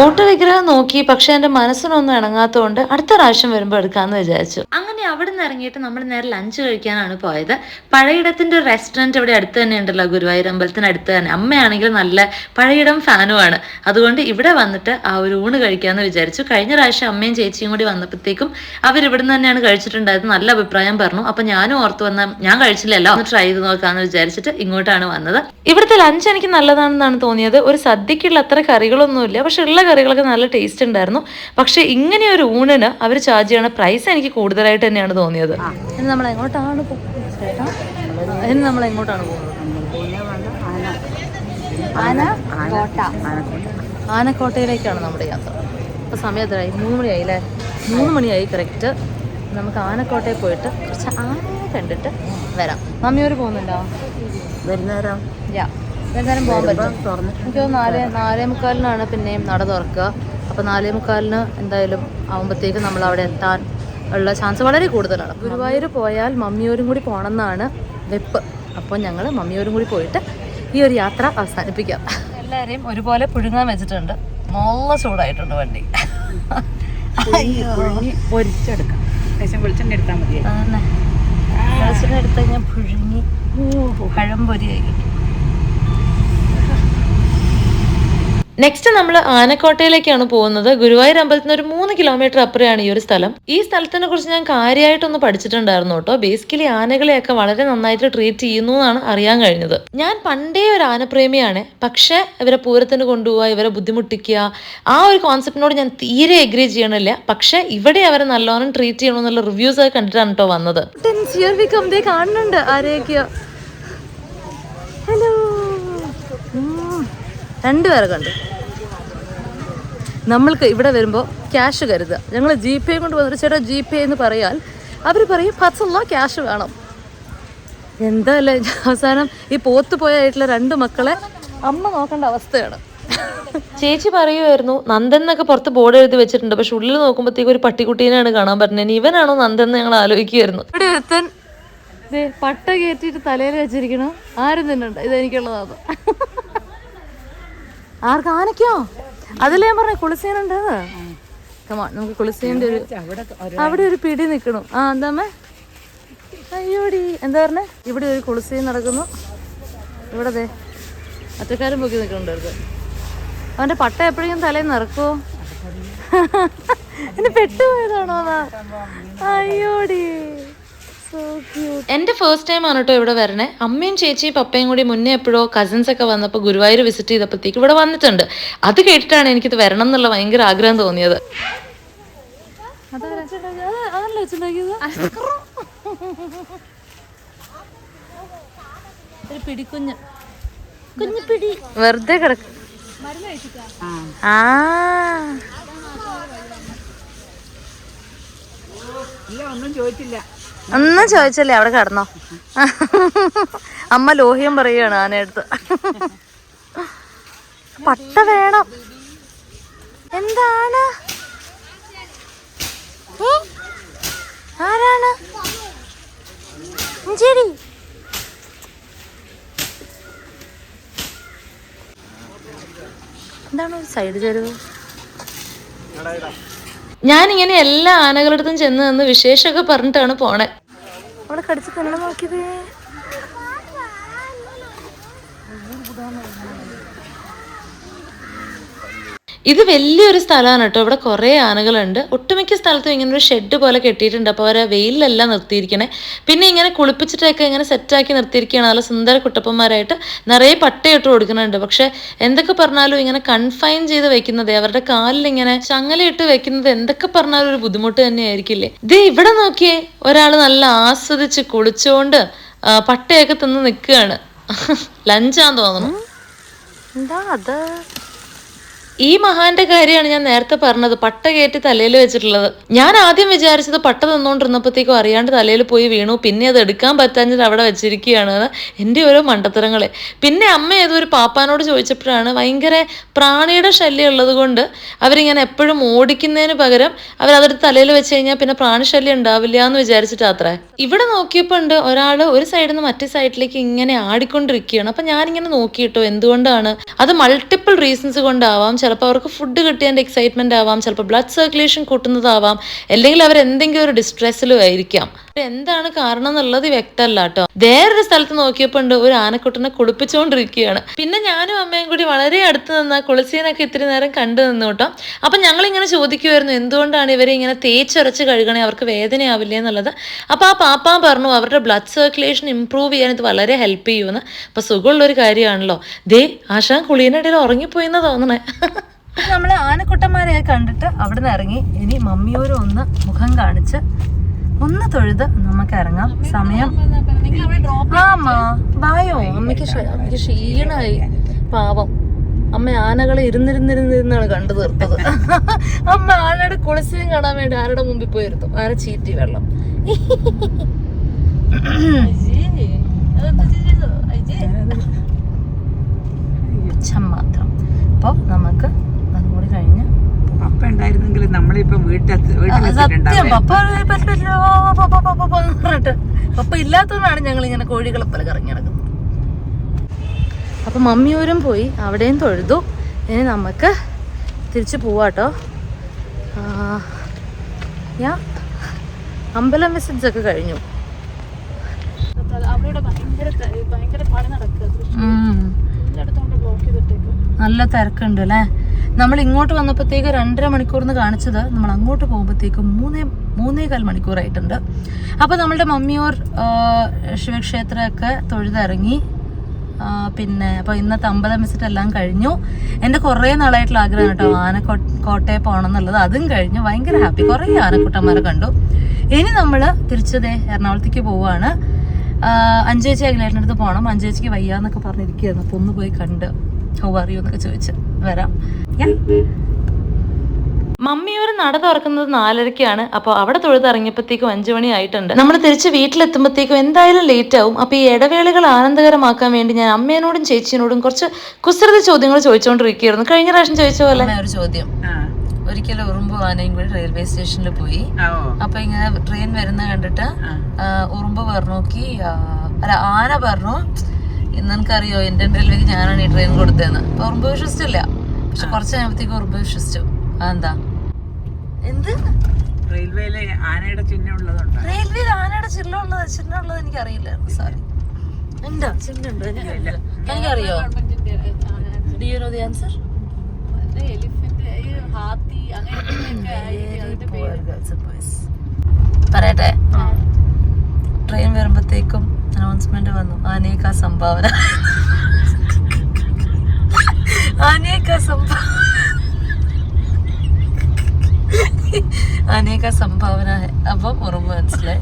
ഓട്ടവിഗ്രഹം നോക്കി. പക്ഷെ എൻ്റെ മനസ്സിനൊന്നും ഇണങ്ങാത്തതുകൊണ്ട് അടുത്ത പ്രാവശ്യം വരുമ്പോൾ എടുക്കാമെന്ന് വിചാരിച്ചു. അങ്ങനെ അവിടെ നിന്ന് ഇറങ്ങിയിട്ട് നമ്മൾ നേരെ ലഞ്ച് കഴിക്കാനാണ് പോയത്. പഴയിടത്തിൻ്റെ ഒരു റെസ്റ്റോറൻറ്റ് ഇവിടെ അടുത്ത് തന്നെ ഉണ്ടല്ലോ, ഗുരുവായൂർ അമ്പലത്തിന് അടുത്ത് തന്നെ. അമ്മയാണെങ്കിൽ നല്ല പഴയിടം ഫാനുമാണ്. അതുകൊണ്ട് ഇവിടെ വന്നിട്ട് ആ ഒരു ഊണ് കഴിക്കാമെന്ന് വിചാരിച്ചു. കഴിഞ്ഞ പ്രാവശ്യം അമ്മയും ചേച്ചിയും കൂടി വന്നപ്പോഴത്തേക്കും അവരിവിടുന്ന് തന്നെയാണ് കഴിച്ചിട്ടുണ്ടായത്. നല്ല അഭിപ്രായം പറഞ്ഞു. അപ്പം ഞാനും ഓർത്ത് ഞാൻ കഴിച്ചില്ലല്ലോ, ഒന്ന് ട്രൈ ചെയ്ത് നോക്കാമെന്ന് വിചാരിച്ചിട്ട് ഇങ്ങോട്ടാണ് വന്നത്. ഇവിടുത്തെ ലഞ്ച് എനിക്ക് നല്ലതാണെന്നാണ് തോന്നിയത്. ഒരു സദ്യക്കുള്ള അത്ര കറികളൊന്നുമില്ല, പക്ഷെ ഉള്ള കറികളൊക്കെ നല്ല ടേസ്റ്റ് ഉണ്ടായിരുന്നു. പക്ഷെ ഇങ്ങനെ ഒരു ഊണിന് അവർ ചാർജ് ചെയ്യണ പ്രൈസ് എനിക്ക് കൂടുതലായിട്ട് തന്നെയാണ് തോന്നിയത്. ഇനി നമ്മൾ എങ്ങോട്ടാണ് പോകുന്നത്? ആനക്കോട്ടയിലേക്കാണ് നമ്മുടെ യാത്ര. ഇപ്പൊ സമയം എത്രയായി? 3 മണിയായി അല്ലേ? 3 മണിയായി കറക്റ്റ്. നമുക്ക് ആനക്കോട്ടയിൽ പോയിട്ട് കുറച്ച് ആനയെ കണ്ടിട്ട് വരാം. മമ്മിയൂർ പോകുന്നുണ്ടോ? വരുന്നേരം പോകാൻ പറ്റും. എനിക്ക് 4:45 പിന്നെയും നട തുറക്കുക. അപ്പോൾ 4:45 എന്തായാലും ആകുമ്പോഴത്തേക്കും നമ്മൾ അവിടെ എത്താൻ ഉള്ള ചാൻസ് വളരെ കൂടുതലാണ്. ഗുരുവായൂർ പോയാൽ മമ്മിയൂരും കൂടി പോകണമെന്നാണ് വെപ്പ്. അപ്പോൾ ഞങ്ങൾ മമ്മിയൂരും കൂടി പോയിട്ട് ഈ ഒരു യാത്ര അവസാനിപ്പിക്കാം. എല്ലാവരെയും ഒരുപോലെ പുഴുങ്ങാൻ വെച്ചിട്ടുണ്ട്. നല്ല ചൂടായിട്ടുണ്ട് വണ്ടി. പൊരിച്ചെടുക്കാം. വെളിച്ചെണ്ണ എടുത്താൽ മതി. വെളിച്ചെണ്ണ എടുത്ത് കഴിഞ്ഞാൽ പുഴുങ്ങി പഴംപൊരിയായി കിട്ടും. നെക്സ്റ്റ് നമ്മൾ ആനക്കോട്ടയിലേക്കാണ് പോകുന്നത്. ഗുരുവായൂർ അമ്പലത്തിന് ഒരു 3 കിലോമീറ്റർ അപ്പുറമാണ് ഈ ഒരു സ്ഥലം. ഈ സ്ഥലത്തിനെ കുറിച്ച് ഞാൻ കാര്യമായിട്ടൊന്ന് പഠിച്ചിട്ടുണ്ടായിരുന്നു കേട്ടോ. ബേസിക്കലി ആനകളെയൊക്കെ വളരെ നന്നായിട്ട് ട്രീറ്റ് ചെയ്യുന്നു എന്നാണ് അറിയാൻ കഴിഞ്ഞത്. ഞാൻ പണ്ടേ ഒരു ആനപ്രേമിയാണ്. പക്ഷെ ഇവരെ പൂരത്തിന് കൊണ്ടുപോവുക, ഇവരെ ബുദ്ധിമുട്ടിക്കുക, ആ ഒരു കോൺസെപ്റ്റിനോട് ഞാൻ തീരെ എഗ്രി ചെയ്യണില്ല. പക്ഷെ ഇവിടെ അവരെ നല്ലോണം ട്രീറ്റ് ചെയ്യണമെന്നുള്ള റിവ്യൂസ് ഒക്കെ കണ്ടിട്ടാണ് കേട്ടോ വന്നത്. കാണുന്നുണ്ട് ആരെയൊക്കെയോ. ഹലോ, 2 പേരെ കണ്ടു. നമ്മൾക്ക് ഇവിടെ വരുമ്പോൾ ക്യാഷ് കരുതുക. ഞങ്ങൾ GPay കൊണ്ട് വന്നിട്ട് ചേട്ടാ GPay എന്ന് പറയാൽ അവർ പറയും 10 ക്യാഷ് വേണം. എന്താ അല്ലേ അവസാനം ഈ പോത്ത് പോയായിട്ടുള്ള 2 മക്കളെ അമ്മ നോക്കേണ്ട അവസ്ഥയാണ്. ചേച്ചി പറയുമായിരുന്നു നന്ദൻ എന്നൊക്കെ പുറത്ത് ബോർഡ് എഴുതി വെച്ചിട്ടുണ്ട്, പക്ഷെ ഉള്ളിൽ നോക്കുമ്പോഴത്തേക്ക് ഒരു പട്ടിക്കുട്ടീനെയാണ് കാണാൻ പറ്റുന്നത്. ഇവനാണോ നന്ദൻ എന്ന് ഞങ്ങൾ ആലോചിക്കുമായിരുന്നു. ഇവിടെ ഒരുത്തൻ പട്ട കയറ്റിട്ട് തലയിൽ വെച്ചിരിക്കണം. ആരും തിന്നുണ്ട്, ഇതെനിക്കുള്ളതാണ്. ആർക്ക്? ആനയ്ക്കോ? അതിൽ ഞാൻ പറഞ്ഞ കുളിസീനുണ്ട്. നമുക്ക് കുളിസീൻ്റെ ഒരു അവിടെ ഒരു പിടി നിൽക്കണം. എന്താമ്മേ? അയ്യോടി, എന്താ പറഞ്ഞേ? ഇവിടെ ഒരു കുളിസീൻ നടക്കുന്നു. ഇവിടെ ദേ ഒറ്റക്കാരും പൊക്കി നിൽക്കുന്നുണ്ട്. അവൻ്റെ പട്ട എപ്പോഴെങ്കിലും തലയിൽ നിറക്കുമോ? എന്നെ പെട്ടുപോയതാണോ? അയ്യോടി, എൻ്റെ ഫസ്റ്റ് ടൈം ആണ് കേട്ടോ ഇവിടെ വരണേ. അമ്മയും ചേച്ചിയും പപ്പയും കൂടി മുന്നേ എപ്പോഴോ കസിൻസ് ഒക്കെ വന്നപ്പോൾ ഗുരുവായൂർ വിസിറ്റ് ചെയ്തപ്പോഴത്തേക്ക് ഇവിടെ വന്നിട്ടുണ്ട്. അത് കേട്ടിട്ടാണ് എനിക്കിത് വരണം എന്നുള്ള ഭയങ്കര ആഗ്രഹം തോന്നിയത്. പിടിക്കുഞ്ഞ് കുഞ്ഞിപ്പിടി വെറുതെ കിടക്കും. ഒന്നും ചോദിച്ചല്ലേ, അവിടെ കിടന്നോ. അമ്മ ലോഹ്യം പറയുകയാണ് ആനയടുത്ത്. പട്ട വേണം. എന്താണ്? ആരാണ്? ശരി, എന്താണ് സൈഡ് ചേരുവ? ഞാനിങ്ങനെ എല്ലാ ആനകളടുത്തും ചെന്ന് നിന്ന് വിശേഷമൊക്കെ പറഞ്ഞിട്ടാണ് പോണേ. അവിടെ കടിച്ച് തന്നെ നോക്കിയതേ. ഇത് വലിയൊരു സ്ഥലമാണ് കേട്ടോ. ഇവിടെ കുറേ ആനകളുണ്ട്. ഒട്ടുമിക്ക സ്ഥലത്തും ഇങ്ങനെ ഒരു ഷെഡ് പോലെ കെട്ടിയിട്ടുണ്ട്. അപ്പോൾ അവരെ വെയിലല്ല നിർത്തിയിരിക്കണേ. പിന്നെ ഇങ്ങനെ കുളിപ്പിച്ചിട്ടൊക്കെ ഇങ്ങനെ സെറ്റാക്കി നിർത്തിയിരിക്കുകയാണ്. നല്ല സുന്ദര കുട്ടപ്പന്മാരായിട്ട് നിറയെ പട്ടയിട്ട് കൊടുക്കുന്നുണ്ട്. പക്ഷെ എന്തൊക്കെ പറഞ്ഞാലും ഇങ്ങനെ കൺഫൈൻ ചെയ്ത് വെക്കുന്നത്, അവരുടെ കാലിൽ ഇങ്ങനെ ചങ്ങലയിട്ട് വെക്കുന്നത് എന്തൊക്കെ പറഞ്ഞാലും ഒരു ബുദ്ധിമുട്ട് തന്നെയായിരിക്കില്ലേ. ദേ ഇവിടെ നോക്കിയേ, ഒരാൾ നല്ല ആസ്വദിച്ച് കുളിച്ചുകൊണ്ട് പട്ടയൊക്കെ തിന്ന് നിൽക്കുകയാണ്. ലഞ്ചാന്ന് തോന്നുന്നു. എന്താ അത്? ഈ മഹാന്റെ കാര്യമാണ് ഞാൻ നേരത്തെ പറഞ്ഞത്, പട്ട കയറ്റി തലയിൽ വെച്ചിട്ടുള്ളത്. ഞാൻ ആദ്യം വിചാരിച്ചത് പട്ട തിന്നുകൊണ്ടിരുന്നപ്പോഴത്തേക്കും അറിയാണ്ട് തലയിൽ പോയി വീണു, പിന്നെ അത് എടുക്കാൻ പറ്റാഞ്ഞത് അവിടെ വെച്ചിരിക്കുകയാണ്. എൻ്റെ ഓരോ മണ്ടത്തരങ്ങളെ. പിന്നെ അമ്മ ഏതൊരു പാപ്പാനോട് ചോദിച്ചപ്പോഴാണ് ഭയങ്കര പ്രാണിയുടെ ശല്യം ഉള്ളത് കൊണ്ട് അവരിങ്ങനെ എപ്പോഴും ഓടിക്കുന്നതിന് പകരം അവരതെടുത്ത് തലയിൽ വെച്ച് കഴിഞ്ഞാൽ പിന്നെ പ്രാണിശല്യം ഉണ്ടാവില്ല എന്ന് വിചാരിച്ചിട്ടാത്രേ. ഇവിടെ നോക്കിയപ്പോൾ ഉണ്ട് ഒരാൾ ഒരു സൈഡിൽ നിന്ന് മറ്റേ സൈഡിലേക്ക് ഇങ്ങനെ ആടിക്കൊണ്ടിരിക്കുകയാണ്. അപ്പം ഞാനിങ്ങനെ നോക്കിയിട്ടോ എന്തുകൊണ്ടാണ്. അത് മൾട്ടിപ്പിൾ റീസൺസ് കൊണ്ടാവാം. ചിലപ്പോൾ അവർക്ക് ഫുഡ് കിട്ടിയതിൻ്റെ എക്സൈറ്റ്മെന്റ് ആവാം, ചിലപ്പോൾ ബ്ലഡ് സർക്കുലേഷൻ കൂട്ടുന്നതാവാം, അല്ലെങ്കിൽ അവർ എന്തെങ്കിലും ഒരു ഡിസ്ട്രെസ്സിലും ആയിരിക്കാം. എന്താണ് കാരണം എന്നുള്ളത് വ്യക്തമല്ല കേട്ടോ. വേറൊരു സ്ഥലത്ത് നോക്കിയപ്പോൾ ഉണ്ട് ഒരു ആനക്കുട്ടനെ കുളിപ്പിച്ചുകൊണ്ടിരിക്കുകയാണ്. പിന്നെ ഞാനും അമ്മയും കൂടി വളരെ അടുത്ത് നിന്ന് കുളിസീനൊക്കെ ഇത്തിരി നേരം കണ്ടു നിന്നു കേട്ടോ. അപ്പം ഞങ്ങളിങ്ങനെ ചോദിക്കുമായിരുന്നു എന്തുകൊണ്ടാണ് ഇവരെ ഇങ്ങനെ തേച്ചൊരച്ച് കഴുകണേ, അവർക്ക് വേദനയാവില്ലേ എന്നുള്ളത്. അപ്പോൾ ആ പാപ്പാൻ പറഞ്ഞു അവരുടെ ബ്ലഡ് സർക്കുലേഷൻ ഇമ്പ്രൂവ് ചെയ്യാൻ ഇത് വളരെ ഹെൽപ്പ് ചെയ്യുമെന്ന്. അപ്പോൾ സുഖമുള്ളൊരു കാര്യമാണല്ലോ. ദേ ആശാൻ കുളീനിടയിൽ ഉറങ്ങിപ്പോയിന്ന് തോന്നണേ. നമ്മൾ ആനക്കുട്ടന്മാരെ കണ്ടിട്ട് അവിടെ നിന്ന് ഇറങ്ങി. ഇനി മമ്മിയോരും ഒന്ന് മുഖം കാണിച്ച് ഒന്ന് തൊഴുത് നമുക്ക് ഇറങ്ങാം. സമയം വായോ. അമ്മയ്ക്ക് ക്ഷീണായി പാവം. അമ്മ ആനകളെ ഇരുന്നിരുന്നാണ് കണ്ടു തീർത്തത്. അമ്മ ആനയുടെ കുളിസീൻ കാണാൻ വേണ്ടി ആരുടെ മുമ്പിൽ പോയിരുന്നു. ആന ചീറ്റി വെള്ളം മാത്രം. അപ്പൊ നമുക്ക് അതും കൂടി കഴിഞ്ഞ് സത്യം പപ്പ ഇല്ലാത്തതുകൊണ്ടാണ് ഞങ്ങൾ ഇങ്ങനെ കോഴികളെ പല കറങ്ങി നടക്കുന്നത്. അപ്പൊ മമ്മിയൂരും പോയി, അവിടെയും തൊഴുതു. ഇനി നമുക്ക് തിരിച്ചു പോവാട്ടോ. ഞാൻ അമ്പലം വിസിറ്റ്സ് ഒക്കെ കഴിഞ്ഞു. നല്ല തിരക്കുണ്ട് അല്ലേ. നമ്മൾ ഇങ്ങോട്ട് വന്നപ്പോഴത്തേക്ക് 2.5 മണിക്കൂർന്ന് കാണിച്ചത് നമ്മൾ അങ്ങോട്ട് പോകുമ്പോഴത്തേക്കും 3.25 മണിക്കൂറായിട്ടുണ്ട്. അപ്പോൾ നമ്മളുടെ മമ്മിയൂർ ശിവക്ഷേത്രമൊക്കെ തൊഴുതിറങ്ങി. പിന്നെ അപ്പോൾ ഇന്നത്തെ അമ്പലം വിസിറ്റ് എല്ലാം കഴിഞ്ഞു. എൻ്റെ കുറേ നാളായിട്ടുള്ള ആഗ്രഹം കേട്ടോ ആനക്കോട്ടയെ പോകണം എന്നുള്ളത്. അതും കഴിഞ്ഞു. ഭയങ്കര ഹാപ്പി. കുറേ ആനക്കുട്ടന്മാരെ കണ്ടു. ഇനി നമ്മൾ തിരിച്ചതേ എറണാകുളത്തേക്ക് പോവുകയാണ്. അഞ്ചേച്ചി അഖിലേട്ടൻ്റെ അടുത്ത് പോകണം. അഞ്ചേച്ചിക്ക് വയ്യാന്നൊക്കെ പറഞ്ഞിരിക്കുകയായിരുന്നു. അപ്പോൾ ഒന്ന് പോയി കണ്ട് ഹൗ ആർ യു എന്നൊക്കെ ചോദിച്ച് വരാം. മമ്മിയൂർ നട തുറക്കുന്നത് 4:30-ക്കാണ്. അപ്പോൾ അവിടെ തൊഴുതിറങ്ങിയപ്പോഴത്തേക്കും 5 മണി ആയിട്ടുണ്ട്. നമ്മൾ തിരിച്ച് വീട്ടിലെത്തുമ്പോഴത്തേക്കും എന്തായാലും ലേറ്റ് ആവും. അപ്പോൾ ഈ ഇടവേളകൾ ആനന്ദകരമാക്കാൻ വേണ്ടി ഞാൻ അമ്മേനോടും ചേച്ചിയോടും കുറച്ച് കുസൃതി ചോദ്യങ്ങൾ ചോദിച്ചുകൊണ്ടിരിക്കുകയായിരുന്നു. കഴിഞ്ഞ പ്രാവശ്യം ചോദിച്ച പോലെ ഒരു ചോദ്യം. ഒരിക്കലും ഉറുമ്പ് ആനയും കൂടി റെയിൽവേ സ്റ്റേഷനിൽ പോയി. അപ്പൊ ഇങ്ങനെ ട്രെയിൻ വരുന്ന കണ്ടിട്ട് ഉറുമ്പ് പറഞ്ഞു ആന പറഞ്ഞു, നിനക്കറിയോ ഇന്ത്യൻ റെയിൽവേക്ക് ഞാനാണ് ഈ ട്രെയിൻ കൊടുത്തതെന്ന്. അപ്പൊ ഉറുമ്പ് വിശ്വസിച്ചില്ല. പക്ഷെ കുറച്ച് കഴിയുമ്പോഴത്തേക്ക് ഉറുമ്പ് വിശ്വസിച്ചു. അതെന്താ? എന്ത് റെയിൽവേയിലെ ആനയുടെ ചിഹ്നം ഉള്ളതുണ്ട്? റെയിൽവേയിൽ ആനയുടെ ചിഹ്നം ഉള്ളത് എനിക്കറിയില്ല. സോറി. എന്താ ചിഹ്നം ഉണ്ടോ? എനിക്കറിയോ? Do you know the answer? പറയട്ടെ, ട്രെയിൻ വരുമ്പോഴത്തേക്കും അനൗൺസ്മെന്റ് വന്നു, ആനേക്കാ സംഭാവന. ആനേക്കാ സംഭാവന. അപ്പം ഉറുമ്പ് മനസ്സിലായി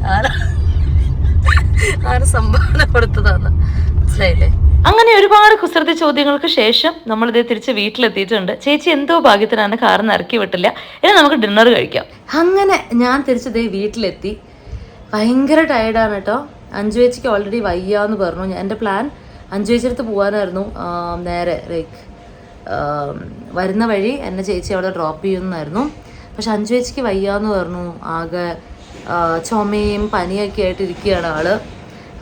ആന സംഭാവന കൊടുത്തതാന്ന്. മനസ്സിലായില്ലേ? അങ്ങനെ ഒരുപാട് കുസൃതി ചോദ്യങ്ങൾക്ക് ശേഷം നമ്മളിത് തിരിച്ച് വീട്ടിലെത്തിയിട്ടുണ്ട്. ചേച്ചി എന്തോ ഭാഗ്യത്തിനാണ് കാറിന് ഇറക്കി വിട്ടില്ല. ഇനി നമുക്ക് ഡിന്നർ കഴിക്കാം. അങ്ങനെ ഞാൻ തിരിച്ചതേ വീട്ടിലെത്തി. ഭയങ്കര ടയർഡാണ് കേട്ടോ. അഞ്ചു ചേച്ചിക്ക് ഓൾറെഡി വയ്യാന്ന് പറഞ്ഞു. എൻ്റെ പ്ലാൻ അഞ്ചു ചേച്ചിയടുത്ത് പോകാനായിരുന്നു. നേരെ ലൈക്ക് വരുന്ന വഴി എന്നെ ചേച്ചി അവിടെ ഡ്രോപ്പ് ചെയ്യുന്നതായിരുന്നു. പക്ഷെ അഞ്ചു ചേച്ചിക്ക് വയ്യാന്ന് പറഞ്ഞു. ആകെ ചുമയും പനിയൊക്കെ ആയിട്ട് ഇരിക്കുകയാണ് ആള്.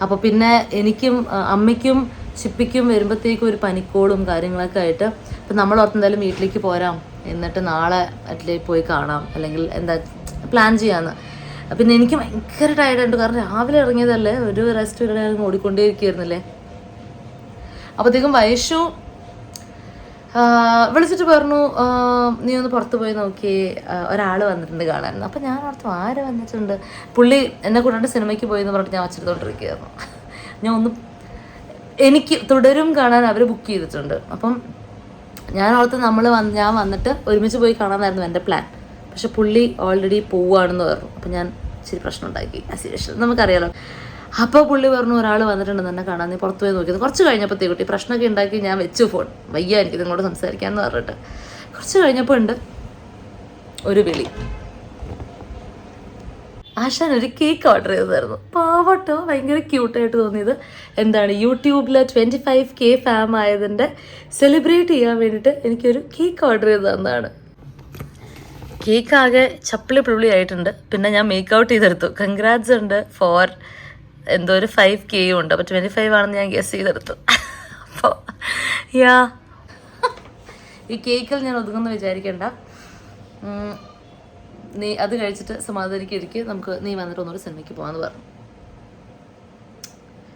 അപ്പോൾ പിന്നെ എനിക്കും അമ്മയ്ക്കും ചിപ്പിക്കും വരുമ്പോഴത്തേക്കും ഒരു പനിക്കോളും കാര്യങ്ങളൊക്കെ ആയിട്ട് അപ്പം നമ്മൾ ഓർത്തെന്തായാലും വീട്ടിലേക്ക് പോരാം, എന്നിട്ട് നാളെ അറ്റ്ലേക്ക് പോയി കാണാം, അല്ലെങ്കിൽ എന്താ പ്ലാൻ ചെയ്യാമെന്ന്. പിന്നെ എനിക്ക് ഭയങ്കര ടയർഡുണ്ട്. കാരണം രാവിലെ ഇറങ്ങിയതല്ലേ, ഒരു റെസ്റ്റ് ഇടാൻ ഓടിക്കൊണ്ടേ ഇരിക്കുമായിരുന്നില്ലേ. അപ്പോഴത്തേക്കും വയസ്സു വിളിച്ചിട്ട് പറഞ്ഞു, നീ ഒന്ന് പുറത്ത് പോയി നോക്കി, ഒരാൾ വന്നിട്ടുണ്ട് കാണാൻ. അപ്പം ഞാൻ ഓർത്തു ആര് വന്നിട്ടുണ്ട്, പുള്ളി എന്നെ കൂടാണ്ട് സിനിമയ്ക്ക് പോയി എന്ന് പറഞ്ഞിട്ട് ഞാൻ വച്ചെടുത്തോണ്ടിരിക്കുകയായിരുന്നു. എനിക്ക് തുടരും കാണാൻ അവർ ബുക്ക് ചെയ്തിട്ടുണ്ട്. അപ്പം ഞാൻ ഓർത്ത് ഞാൻ വന്നിട്ട് ഒരുമിച്ച് പോയി കാണാമെന്നായിരുന്നു എൻ്റെ പ്ലാൻ. പക്ഷെ പുള്ളി ഓൾറെഡി പോവുകയാണെന്ന് പറഞ്ഞു. അപ്പം ഞാൻ ഇച്ചിരി പ്രശ്നം ഉണ്ടാക്കി. അസിവേഷൻ നമുക്കറിയാലോ. അപ്പോൾ പുള്ളി പറഞ്ഞു ഒരാൾ വന്നിട്ടുണ്ടെന്ന് തന്നെ കാണാൻ, നീ പുറത്ത് പോയി നോക്കിയത്. കുറച്ച് കഴിഞ്ഞപ്പോഴത്തേക്കുട്ടി പ്രശ്നമൊക്കെ ഉണ്ടാക്കി ഞാൻ വെച്ചു ഫോൺ, വയ്യ എനിക്ക് നിങ്ങളോട് സംസാരിക്കാമെന്ന് പറഞ്ഞിട്ട്. കുറച്ച് കഴിഞ്ഞപ്പോൾ ഉണ്ട് ഒരു വിളി. ആശാൻ ഒരു കേക്ക് ഓർഡർ ചെയ്തായിരുന്നു. പാവട്ടോ, ഭയങ്കര ക്യൂട്ടായിട്ട് തോന്നിയത്. എന്താണ്, യൂട്യൂബിൽ 25K ഫാം ആയതിൻ്റെ സെലിബ്രേറ്റ് ചെയ്യാൻ വേണ്ടിയിട്ട് എനിക്കൊരു കേക്ക് ഓർഡർ ചെയ്ത് തന്നതാണ്. കേക്ക് ആകെ ചപ്പിളി പുള്ളി ആയിട്ടുണ്ട്. പിന്നെ ഞാൻ മേക്ക് ഔട്ട് ചെയ്തെടുത്തു. കൺഗ്രാറ്റ്സ് ഉണ്ട് ഫോർ എന്തോ ഒരു 5K ഉണ്ട്. അപ്പോൾ 25 ആണെന്ന് ഞാൻ ഗസ് ചെയ്തെടുത്തു. അപ്പോൾ ഈ കേക്കിൽ ഞാൻ ഒതുങ്ങുമെന്ന് വിചാരിക്കേണ്ട. നീ അത് കഴിച്ചിട്ട് സമാധാനിക്കിരിക്കും, നമുക്ക് നീ വന്നിട്ട് ഒന്നൊരു സിനിമയ്ക്ക് പോകാമെന്ന് പറഞ്ഞു.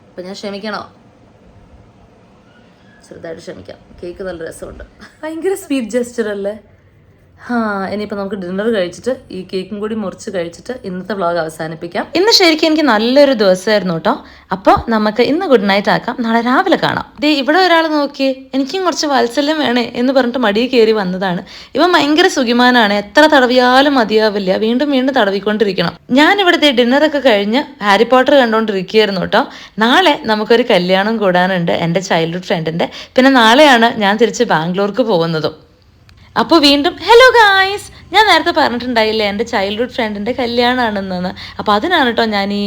അപ്പം ഞാൻ ക്ഷമിക്കണോ? ചെറുതായിട്ട് ക്ഷമിക്കാം. കേക്ക് നല്ല രസമുണ്ട്. ഭയങ്കര സ്വീറ്റ് ജെസ്റ്റർ അല്ലേ? ഇനിയിപ്പോൾ നമുക്ക് ഡിന്നർ കഴിച്ചിട്ട് ഈ കേക്കും കൂടി മുറിച്ച് കഴിച്ചിട്ട് ഇന്നത്തെ വ്ളോഗ് അവസാനിപ്പിക്കാം. ഇന്ന് ശരിക്കും എനിക്ക് നല്ലൊരു ദിവസമായിരുന്നു കേട്ടോ. അപ്പോൾ നമുക്ക് ഇന്ന് ഗുഡ് നൈറ്റ് ആക്കാം, നാളെ രാവിലെ കാണാം. ദേ ഇവിടെ ഒരാൾ നോക്കിയേ, എനിക്കും കുറച്ച് വാത്സല്യം വേണേ എന്ന് പറഞ്ഞിട്ട് മടിയിൽ കയറി വന്നതാണ്. ഇവൻ ഭയങ്കര സുഖിമാനാണ്, എത്ര തടവിയാലും മതിയാവില്ല, വീണ്ടും വീണ്ടും തടവിക്കൊണ്ടിരിക്കണം. ഞാനിവിടുത്തെ ഡിന്നറൊക്കെ കഴിഞ്ഞ് ഹാരി പോട്ടർ കണ്ടുകൊണ്ടിരിക്കുകയായിരുന്നു കേട്ടോ. നാളെ നമുക്കൊരു കല്യാണം കൂടാനുണ്ട് എൻ്റെ ചൈൽഡ്ഹുഡ് ഫ്രണ്ടിൻ്റെ. പിന്നെ നാളെയാണ് ഞാൻ തിരിച്ച് ബാംഗ്ലൂർക്ക് പോകുന്നതും. അപ്പോൾ വീണ്ടും ഹലോ ഗായ്സ്, ഞാൻ നേരത്തെ പറഞ്ഞിട്ടുണ്ടായില്ലേ എൻ്റെ ചൈൽഡ്ഹുഡ് ഫ്രണ്ടിൻ്റെ കല്യാണമാണെന്ന്. അപ്പോൾ അതിനാണ് കേട്ടോ ഞാൻ ഈ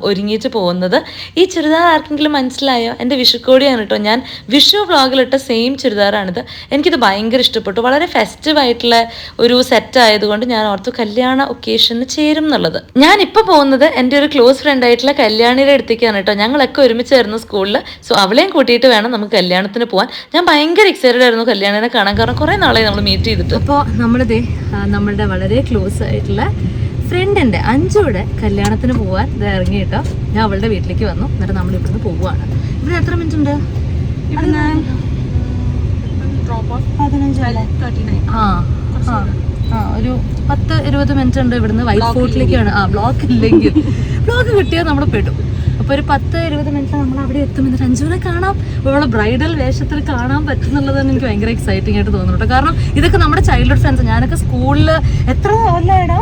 ഒരുങ്ങിയിട്ട് പോകുന്നത്. ഈ ചുരിദാർ ആർക്കെങ്കിലും മനസ്സിലായോ? എൻ്റെ വിഷുക്കോടിയാണ് കേട്ടോ. ഞാൻ വിഷു വ്ളോഗിലിട്ട സെയിം ചുരിദാറാണിത്. എനിക്കിത് ഭയങ്കര ഇഷ്ടപ്പെട്ടു. വളരെ ഫെസ്റ്റീവ് ആയിട്ടുള്ള ഒരു സെറ്റ് ആയതുകൊണ്ട് ഞാൻ ഓർത്തു കല്യാണ ഒക്കേഷന് ചേരും എന്നുള്ളത്. ഞാനിപ്പോൾ പോകുന്നത് എൻ്റെ ഒരു ക്ലോസ് ഫ്രണ്ട് ആയിട്ടുള്ള കല്യാണിയുടെ അടുത്തേക്കാണ് കേട്ടോ. ഞങ്ങളൊക്കെ ഒരുമിച്ചായിരുന്നു സ്കൂളിൽ. സോ അവളെയും കൂട്ടിയിട്ട് വേണം നമുക്ക് കല്യാണത്തിന് പോകാൻ. ഞാൻ ഭയങ്കര എക്സൈറ്റഡ് ആയിരുന്നു കല്യാണിനെ കാണാൻ, കാരണം കുറേ നാളായി നമ്മൾ മീറ്റ് ചെയ്തിട്ട്. അപ്പോൾ നമ്മളിതേ നമ്മളുടെ വളരെ ക്ലോസ് ആയിട്ടുള്ള ഫ്രണ്ടിൻ്റെ അഞ്ചുവിടെ കല്യാണത്തിന് പോകാൻ ഇറങ്ങി കേട്ടോ. ഞാൻ അവളുടെ വീട്ടിലേക്ക് വന്നു. എന്നിട്ട് നമ്മൾ ഇവിടുന്ന് പോവുകയാണ്. ഇവിടെ എത്ര മിനിറ്റ് ഉണ്ട്? ഒരു 10-20 മിനിറ്റ് ഉണ്ട് ഇവിടുന്ന്. വൈറ്റ് ഫോർട്ടിലേക്കാണ്. ബ്ലോക്ക് ഇല്ലെങ്കിൽ ബ്ലോക്ക് കിട്ടിയാൽ നമ്മൾ പെടും. അപ്പോൾ ഒരു 10-20 മിനിറ്റ് നമ്മൾ അവിടെ എത്തും. എന്നിട്ട് അഞ്ചുവിനെ കാണാം, അവളെ ബ്രൈഡൽ വേഷത്തിൽ കാണാൻ പറ്റുന്നുള്ളത് തന്നെ എനിക്ക് ഭയങ്കര എക്സൈറ്റിംഗ് ആയിട്ട് തോന്നുന്നു കേട്ടോ. കാരണം ഇതൊക്കെ നമ്മുടെ ചൈൽഡ്ഹുഡ് ഫ്രണ്ട്സ്. ഞാനൊക്കെ സ്കൂളിൽ എത്ര കൊല്ലമായിടാ?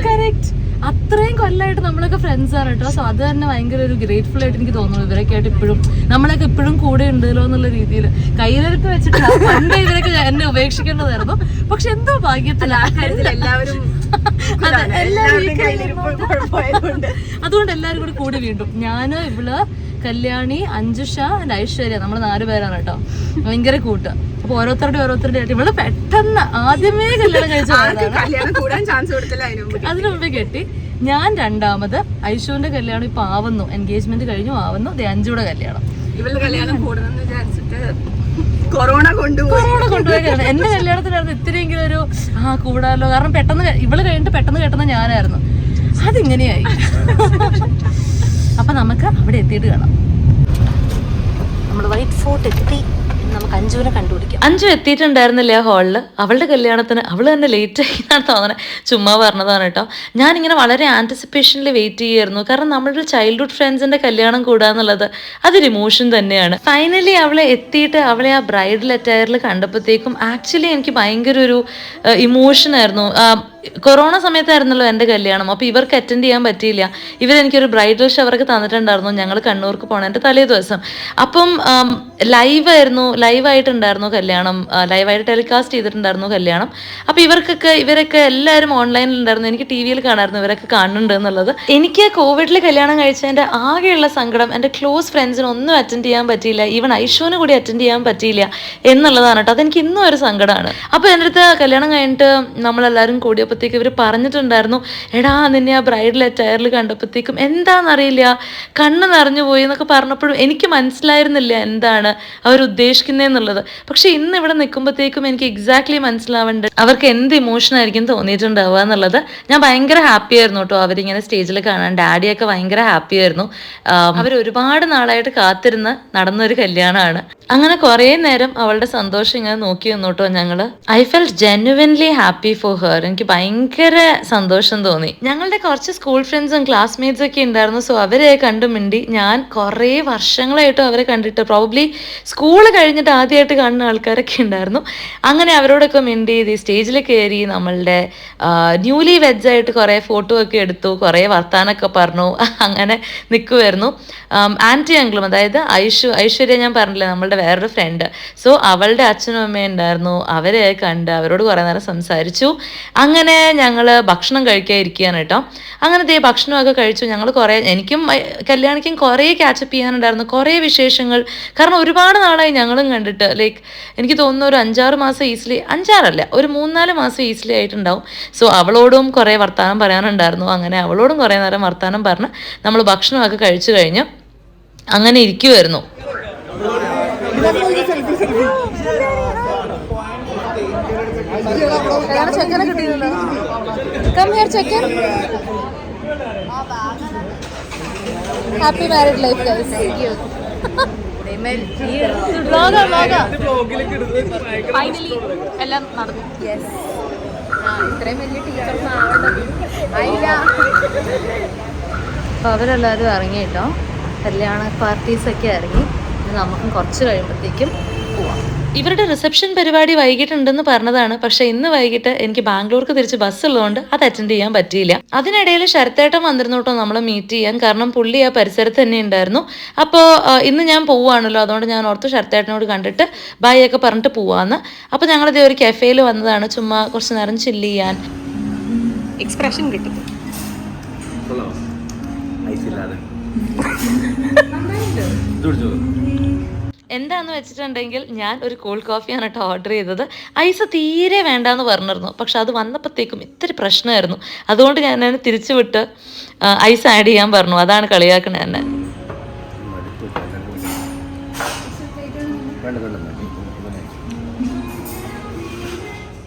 കറക്റ്റ്. അത്രയും കൊല്ലമായിട്ട് നമ്മളൊക്കെ ഫ്രണ്ട്സ് ആണ് കേട്ടോ. സോ അത് തന്നെ ഭയങ്കര ഒരു ഗ്രേറ്റ്ഫുൾ ആയിട്ട് എനിക്ക് തോന്നുന്നു. ഇവരൊക്കെ ആയിട്ട് ഇപ്പോഴും നമ്മളൊക്കെ ഇപ്പോഴും കൂടെ ഉണ്ടല്ലോ എന്നുള്ള രീതിയിൽ കയ്യിലെടുത്ത് വെച്ചിട്ട് പണ്ട് ഇവരൊക്കെ എന്നെ ഉപേക്ഷിക്കേണ്ടതായിരുന്നു. പക്ഷെ എന്തോ ഭാഗ്യത്തിൽ എല്ലാവരും അതുകൊണ്ട് എല്ലാവരും കൂടി കൂടി വീണ്ടും ഞാന് ഇവള് കല്യാണി അഞ്ജുഷ ആൻഡ് ഐശ്വര്യ നമ്മൾ 4 പേരാണ് കേട്ടോ. ഭയങ്കര കൂട്ട്. അപ്പൊ ഓരോരുത്തരുടെ ആയിട്ട് ഇവള് പെട്ടെന്ന് ആദ്യമേ കല്യാണം കഴിച്ചു അതിനു മുമ്പേ കെട്ടി. ഞാൻ രണ്ടാമത്. ഐശുവിന്റെ കല്യാണം ഇപ്പൊ ആവുന്നു, എൻഗേജ്മെന്റ് കഴിഞ്ഞു ആവുന്നു. അഞ്ജുയുടെ കല്യാണം. ഇവളുടെ കല്യാണം കൂടണമെന്ന് വിചാരിച്ചിട്ട് കൊറോണ കൊണ്ടുപോയി. എന്റെ കല്യാണത്തിനായിരുന്നു ഇത്തിരിയെങ്കിലും ഒരു കൂടാലോ. കാരണം പെട്ടെന്ന് ഇവള് കഴിഞ്ഞിട്ട് പെട്ടെന്ന് കെട്ടുന്ന ഞാനായിരുന്നു. അതിങ്ങനെയായി. അപ്പൊ നമുക്ക് അവിടെ എത്തിയിട്ട് കാണാം. നമ്മൾ വൈറ്റ് ഫോർട്ട് എത്തി. നമുക്ക് അഞ്ജുവിനെ കണ്ടുപിടിക്കാം. അഞ്ജു എത്തിയിട്ടുണ്ടായിരുന്നില്ല ഹാളിൽ. അവളുടെ കല്യാണത്തിന് അവൾ തന്നെ ലേറ്റ് ആയി എന്നാണ് തോന്നുന്നത്. ചുമ്മാ പറഞ്ഞതാണ് കേട്ടോ. ഞാനിങ്ങനെ വളരെ ആൻറ്റിസിപ്പേഷനിൽ വെയിറ്റ് ചെയ്യായിരുന്നു. കാരണം നമ്മുടെ ചൈൽഡ്ഹുഡ് ഫ്രണ്ട്സിൻ്റെ കല്യാണം കൂടാന്നുള്ളത് അതൊരു ഇമോഷൻ തന്നെയാണ്. ഫൈനലി അവളെ എത്തിയിട്ട് അവളെ ആ ബ്രൈഡൽ അറ്റയറിൽ കണ്ടപ്പോഴത്തേക്കും ആക്ച്വലി എനിക്ക് ഭയങ്കര ഒരു ഇമോഷനായിരുന്നു. കൊറോണ സമയത്തായിരുന്നല്ലോ എൻ്റെ കല്യാണം. അപ്പോൾ ഇവർക്ക് അറ്റൻഡ് ചെയ്യാൻ പറ്റിയില്ല. ഇവരെനിക്കൊരു ബ്രൈഡൽ ഷവർക്ക് തന്നിട്ടുണ്ടായിരുന്നു. ഞങ്ങൾ കണ്ണൂർക്ക് പോണതിൻ്റെ തലേ ദിവസം. അപ്പം ലൈവായിട്ടുണ്ടായിരുന്നു കല്യാണം. ലൈവായിട്ട് ടെലികാസ്റ്റ് ചെയ്തിട്ടുണ്ടായിരുന്നു കല്യാണം. അപ്പോൾ ഇവരൊക്കെ എല്ലാവരും ഓൺലൈനിലുണ്ടായിരുന്നു. എനിക്ക് ടി വിയിൽ കാണാമായിരുന്നു ഇവരൊക്കെ കാണുന്നുണ്ട് എന്നുള്ളത്. എനിക്ക് കോവിഡിൽ കല്യാണം കഴിച്ചതിൻ്റെ ആകെയുള്ള സങ്കടം എൻ്റെ ക്ലോസ് ഫ്രണ്ട്സിനൊന്നും അറ്റൻഡ് ചെയ്യാൻ പറ്റിയില്ല. ഈവൻ ഐഷുവിന് കൂടി അറ്റൻഡ് ചെയ്യാൻ പറ്റിയില്ല എന്നുള്ളതാണ് കേട്ടോ. അതെനിക്ക് ഇന്നും ഒരു സങ്കടമാണ്. അപ്പോൾ എൻ്റെ അടുത്ത് കല്യാണം കഴിഞ്ഞിട്ട് നമ്മളെല്ലാവരും കൂടിയപ്പോഴത്തേക്കും ഇവർ പറഞ്ഞിട്ടുണ്ടായിരുന്നു, എടാ നിന്നെ ആ ബ്രൈഡൽ അറ്റയറിൽ കണ്ടപ്പോഴത്തേക്കും എന്താണെന്നറിയില്ല കണ്ണ് നിറഞ്ഞു പോയി എന്നൊക്കെ പറഞ്ഞപ്പോഴും എനിക്ക് മനസ്സിലായിരുന്നില്ല എന്താണ് അവർ ഉദ്ദേശിക്കുന്നതെന്നുള്ളത്. പക്ഷെ ഇന്ന് ഇവിടെ നിൽക്കുമ്പോഴത്തേക്കും എനിക്ക് എക്സാക്ട്ലി മനസ്സിലാവേണ്ടത് അവർക്ക് എന്ത് ഇമോഷൻ ആയിരിക്കും തോന്നിയിട്ടുണ്ടാവുക എന്നുള്ളത്. ഞാൻ ഭയങ്കര ഹാപ്പി ആയിരുന്നു കേട്ടോ അവരിങ്ങനെ സ്റ്റേജിൽ കാണാൻ. ഡാഡിയൊക്കെ ഭയങ്കര ഹാപ്പി ആയിരുന്നു. അവർ ഒരുപാട് നാളായിട്ട് കാത്തിരുന്ന് നടന്നൊരു കല്യാണമാണ്. അങ്ങനെ കുറേ നേരം അവളുടെ സന്തോഷം ഇങ്ങനെ നോക്കി വന്നു കേട്ടോ ഞങ്ങൾ. I felt genuinely happy for her. എനിക്ക് ഭയങ്കര സന്തോഷം തോന്നി. ഞങ്ങളുടെ കുറച്ച് സ്കൂൾ ഫ്രണ്ട്സും ക്ലാസ്മേറ്റ്സും ഒക്കെ ഉണ്ടായിരുന്നു. സോ അവരെ കണ്ടു മിണ്ടി. ഞാൻ കുറേ വർഷങ്ങളായിട്ടും അവരെ കണ്ടിട്ട്, പ്രോബബ്ലി സ്കൂൾ കഴിഞ്ഞിട്ട് ആദ്യമായിട്ട് കാണുന്ന ആൾക്കാരൊക്കെ ഉണ്ടായിരുന്നു. അങ്ങനെ അവരോടൊക്കെ മിണ്ടി ഈ സ്റ്റേജിൽ കയറി നമ്മളുടെ ന്യൂലി വെഡ്ജായിട്ട് കുറേ ഫോട്ടോ ഒക്കെ എടുത്തു, കുറേ വർത്താനൊക്കെ പറഞ്ഞു. അങ്ങനെ നിൽക്കുമായിരുന്നു. ആൻറ്റി അങ്കിളും, അതായത് ഐശ്വര്യ ഞാൻ പറഞ്ഞില്ലേ നമ്മളുടെ വേറൊരു ഫ്രണ്ട്. സോ അവളുടെ അച്ഛനും അമ്മയും ഉണ്ടായിരുന്നു. അവരെ കണ്ട് അവരോട് കുറേ നേരം സംസാരിച്ചു. അങ്ങനെ ഞങ്ങൾ ഭക്ഷണം കഴിക്കാൻ ഇരിക്കുകയാണ് കേട്ടോ. അങ്ങനെ ഭക്ഷണമൊക്കെ കഴിച്ചു. ഞങ്ങൾ എനിക്കും കല്യാണിക്കും കുറേ ക്യാച്ചപ്പ് ചെയ്യാനുണ്ടായിരുന്നു, കുറേ വിശേഷങ്ങൾ. കാരണം ഒരുപാട് നാളായി ഞങ്ങളും കണ്ടിട്ട്. ലൈക്ക് എനിക്ക് തോന്നുന്നു ഒരു 5-6 മാസം ഈസിലി, 5-6 ഒരു 3-4 മാസം ഈസിലി ആയിട്ടുണ്ടാവും. സോ അവളോടും കുറേ വർത്താനം പറയാനുണ്ടായിരുന്നു. അങ്ങനെ അവളോടും കുറേ നേരം വർത്താനം പറഞ്ഞ് നമ്മൾ ഭക്ഷണമൊക്കെ കഴിച്ചു കഴിഞ്ഞ് അങ്ങനെ ഇരിക്കുമായിരുന്നു. ചെക്കനെ കിട്ടിയില്ലല്ലോ. കം ഹിയർ ചെക്കൻ. Happy married life guys. Finally എല്ലാം നടന്നു. ഇത്രയും വലിയ ടീച്ചർ അപ്പോൾ അവരെല്ലാവരും ഇറങ്ങി കേട്ടോ. കല്യാണ പാർട്ടീസൊക്കെ ഇറങ്ങി. നമുക്കും കുറച്ച് കഴിയുമ്പോഴത്തേക്കും പോവാം. ഇവരുടെ റിസപ്ഷൻ പരിപാടി വൈകിട്ടുണ്ടെന്ന് പറഞ്ഞതാണ്. പക്ഷെ ഇന്ന് വൈകിട്ട് എനിക്ക് ബാംഗ്ലൂർക്ക് തിരിച്ച് ബസ് ഉള്ളതുകൊണ്ട് അത് അറ്റൻഡ് ചെയ്യാൻ പറ്റിയില്ല. അതിനിടയിൽ ശരത്തേട്ടൻ വന്നിരുന്നു കേട്ടോ നമ്മളെ മീറ്റ് ചെയ്യാൻ. കാരണം പുള്ളി ആ പരിസരത്ത് തന്നെ ഉണ്ടായിരുന്നു. അപ്പോൾ ഇന്ന് ഞാൻ പോവുകയാണല്ലോ, അതുകൊണ്ട് ഞാൻ ഓർത്തു ശരത്തേട്ടനോട് കണ്ടിട്ട് ബൈ ഒക്കെ പറഞ്ഞിട്ട് പോവാന്ന്. അപ്പോൾ ഞങ്ങളിതേ ഒരു കഫേയിൽ വന്നതാണ് ചുമ്മാ കുറച്ച് നേരം ചില്ല് ചെയ്യാൻ. എക്സ്പ്രഷൻ കിട്ടും. എന്താന്ന് വെച്ചിട്ടുണ്ടെങ്കിൽ ഞാൻ ഒരു കോൾഡ് കോഫിയാണ് കേട്ടോ ഓർഡർ ചെയ്തത്. ഐസ് തീരെ വേണ്ടാന്ന് പറഞ്ഞിരുന്നു. പക്ഷെ അത് വന്നപ്പോഴത്തേക്കും ഇത്തിരി പ്രശ്നമായിരുന്നു. അതുകൊണ്ട് ഞാൻ തിരിച്ചു വിട്ട് ഐസ് ആഡ് ചെയ്യാൻ പറഞ്ഞു. അതാണ് കളിയാക്കണത് എന്നെ.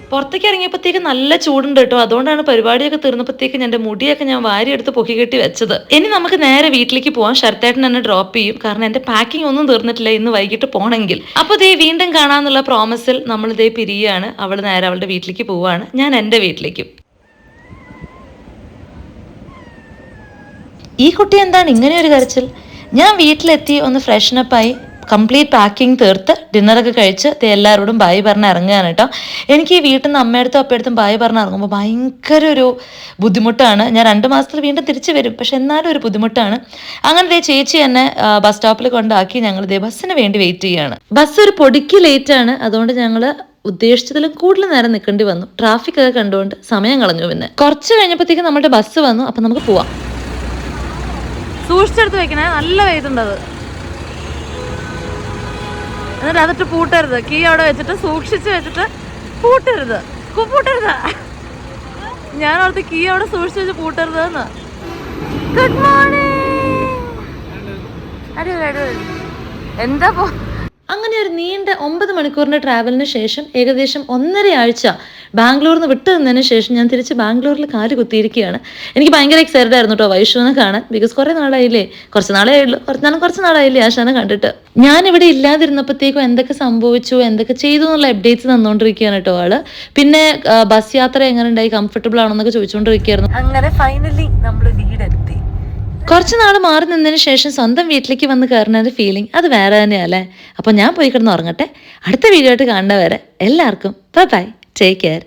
പുറത്തേക്ക് ഇറങ്ങിയപ്പോഴത്തേക്ക് നല്ല ചൂടുണ്ട് കേട്ടോ. അതുകൊണ്ടാണ് പരിപാടിയൊക്കെ തീർന്നപ്പോഴത്തേക്ക് എൻ്റെ മുടിയൊക്കെ ഞാൻ വാരിയെടുത്ത് പൊക്കി കെട്ടി വെച്ചത്. ഇനി നമുക്ക് നേരെ വീട്ടിലേക്ക് പോകാം. ശരത്തേട്ടൻ എന്നെ ഡ്രോപ്പ് ചെയ്യും. കാരണം എൻ്റെ പാക്കിംഗ് ഒന്നും തീർന്നിട്ടില്ല ഇന്ന് വൈകിട്ട് പോകണമെങ്കിൽ. അപ്പോൾ വീണ്ടും കാണാമെന്നുള്ള പ്രോമിസിൽ നമ്മൾ പിരിയാണ്. അവൾ നേരെ അവളുടെ വീട്ടിലേക്ക് പോവാണ്, ഞാൻ എൻ്റെ വീട്ടിലേക്കും. ഈ കുട്ടി എന്താണ് ഇങ്ങനെ ഒരു കരച്ചിൽ? ഞാൻ വീട്ടിലെത്തി ഒന്ന് ഫ്രഷനപ്പായി കംപ്ലീറ്റ് പാക്കിംഗ് തീർത്ത് ഡിന്നറൊക്കെ കഴിച്ച് എല്ലാവരോടും ബായ് പറഞ്ഞ് ഇറങ്ങുകയാണ് കേട്ടോ. എനിക്ക് ഈ വീട്ടിൽ നിന്ന് അമ്മയടുത്തും അപ്പയടുത്തും ബായ് പറഞ്ഞ് ഇറങ്ങുമ്പോൾ ഭയങ്കര ഒരു ബുദ്ധിമുട്ടാണ്. ഞാൻ 2 മാസത്തിൽ വീണ്ടും തിരിച്ചു വരും, പക്ഷെ എന്നാലും ഒരു ബുദ്ധിമുട്ടാണ്. അങ്ങനെ ചേച്ചി എന്നെ ബസ് സ്റ്റോപ്പിൽ കൊണ്ടാക്കി. ഞങ്ങൾ ബസ്സിന് വേണ്ടി വെയിറ്റ് ചെയ്യുകയാണ്. ബസ് ഒരു പൊടിക്ക് ലേറ്റാണ്, അതുകൊണ്ട് ഞങ്ങൾ ഉദ്ദേശിച്ചതിലും കൂടുതൽ നേരം നിൽക്കേണ്ടി വന്നു. ട്രാഫിക് ഒക്കെ കണ്ടുകൊണ്ട് സമയം കളഞ്ഞു. പിന്നെ കുറച്ച് കഴിഞ്ഞപ്പോഴത്തേക്കും നമ്മുടെ ബസ് വന്നു. അപ്പം നമുക്ക് പോവാം. സൂക്ഷിച്ചെടുത്ത് വെക്കണേ, നല്ല വെയിറ്റുണ്ടത്. എന്നിട്ട് അതിട്ട് പൂട്ടരുത്. കീ അവിടെ വെച്ചിട്ട് സൂക്ഷിച്ച് വെച്ചിട്ട് പൂട്ടരുത്. ഞാൻ അവിടുത്തെ കീ അവിടെ സൂക്ഷിച്ച് വെച്ച് പൂട്ടരുത് എന്ന്. Good morning. അടിപൊളി. എന്താ അങ്ങനെ ഒരു നീണ്ട 9 മണിക്കൂറിൻ്റെ ട്രാവലിന് ശേഷം ഏകദേശം 1.5 ആഴ്ച ബാംഗ്ലൂരിൽ നിന്ന് വിട്ടു നിന്നതിന് ശേഷം ഞാൻ തിരിച്ച് ബാംഗ്ലൂരിൽ കാല് കുത്തിയിരിക്കുകയാണ്. എനിക്ക് ഭയങ്കര എക്സൈറ്റഡ് ആയിരുന്നു കേട്ടോ വൈഷുവിനെ കാണാൻ. ബിക്കോസ് കുറേ നാളായില്ലേ, കുറച്ച് നാളായില്ലേ ആശാനെ കണ്ടിട്ട്. ഞാനിവിടെ ഇല്ലാതിരുന്നപ്പോഴത്തേക്കും എന്തൊക്കെ സംഭവിച്ചു, എന്തൊക്കെ ചെയ്തു എന്നുള്ള അപ്ഡേറ്റ്സ് തന്നുകൊണ്ടിരിക്കുകയാണ് കേട്ടോ ആള്. പിന്നെ ബസ് യാത്ര എങ്ങനെ ഉണ്ടായി, കംഫർട്ടബിൾ ആണോ എന്നൊക്കെ ചോദിച്ചുകൊണ്ടിരിക്കുകയായിരുന്നു. അങ്ങനെ ഫൈനലി നമ്മൾ വീടെത്തി. കുറച്ച് നാൾ മാറി നിന്നതിന് ശേഷം സ്വന്തം വീട്ടിലേക്ക് വന്ന് കയറുന്ന ഫീലിംഗ് അത് വേറെ തന്നെയല്ലേ. അപ്പോൾ ഞാൻ പോയി കിടന്ന് ഉറങ്ങട്ടെ. അടുത്ത വീഡിയോ ആയിട്ട് കാണുന്നവരെ എല്ലാവർക്കും ബൈ, ടേക്ക് കെയർ.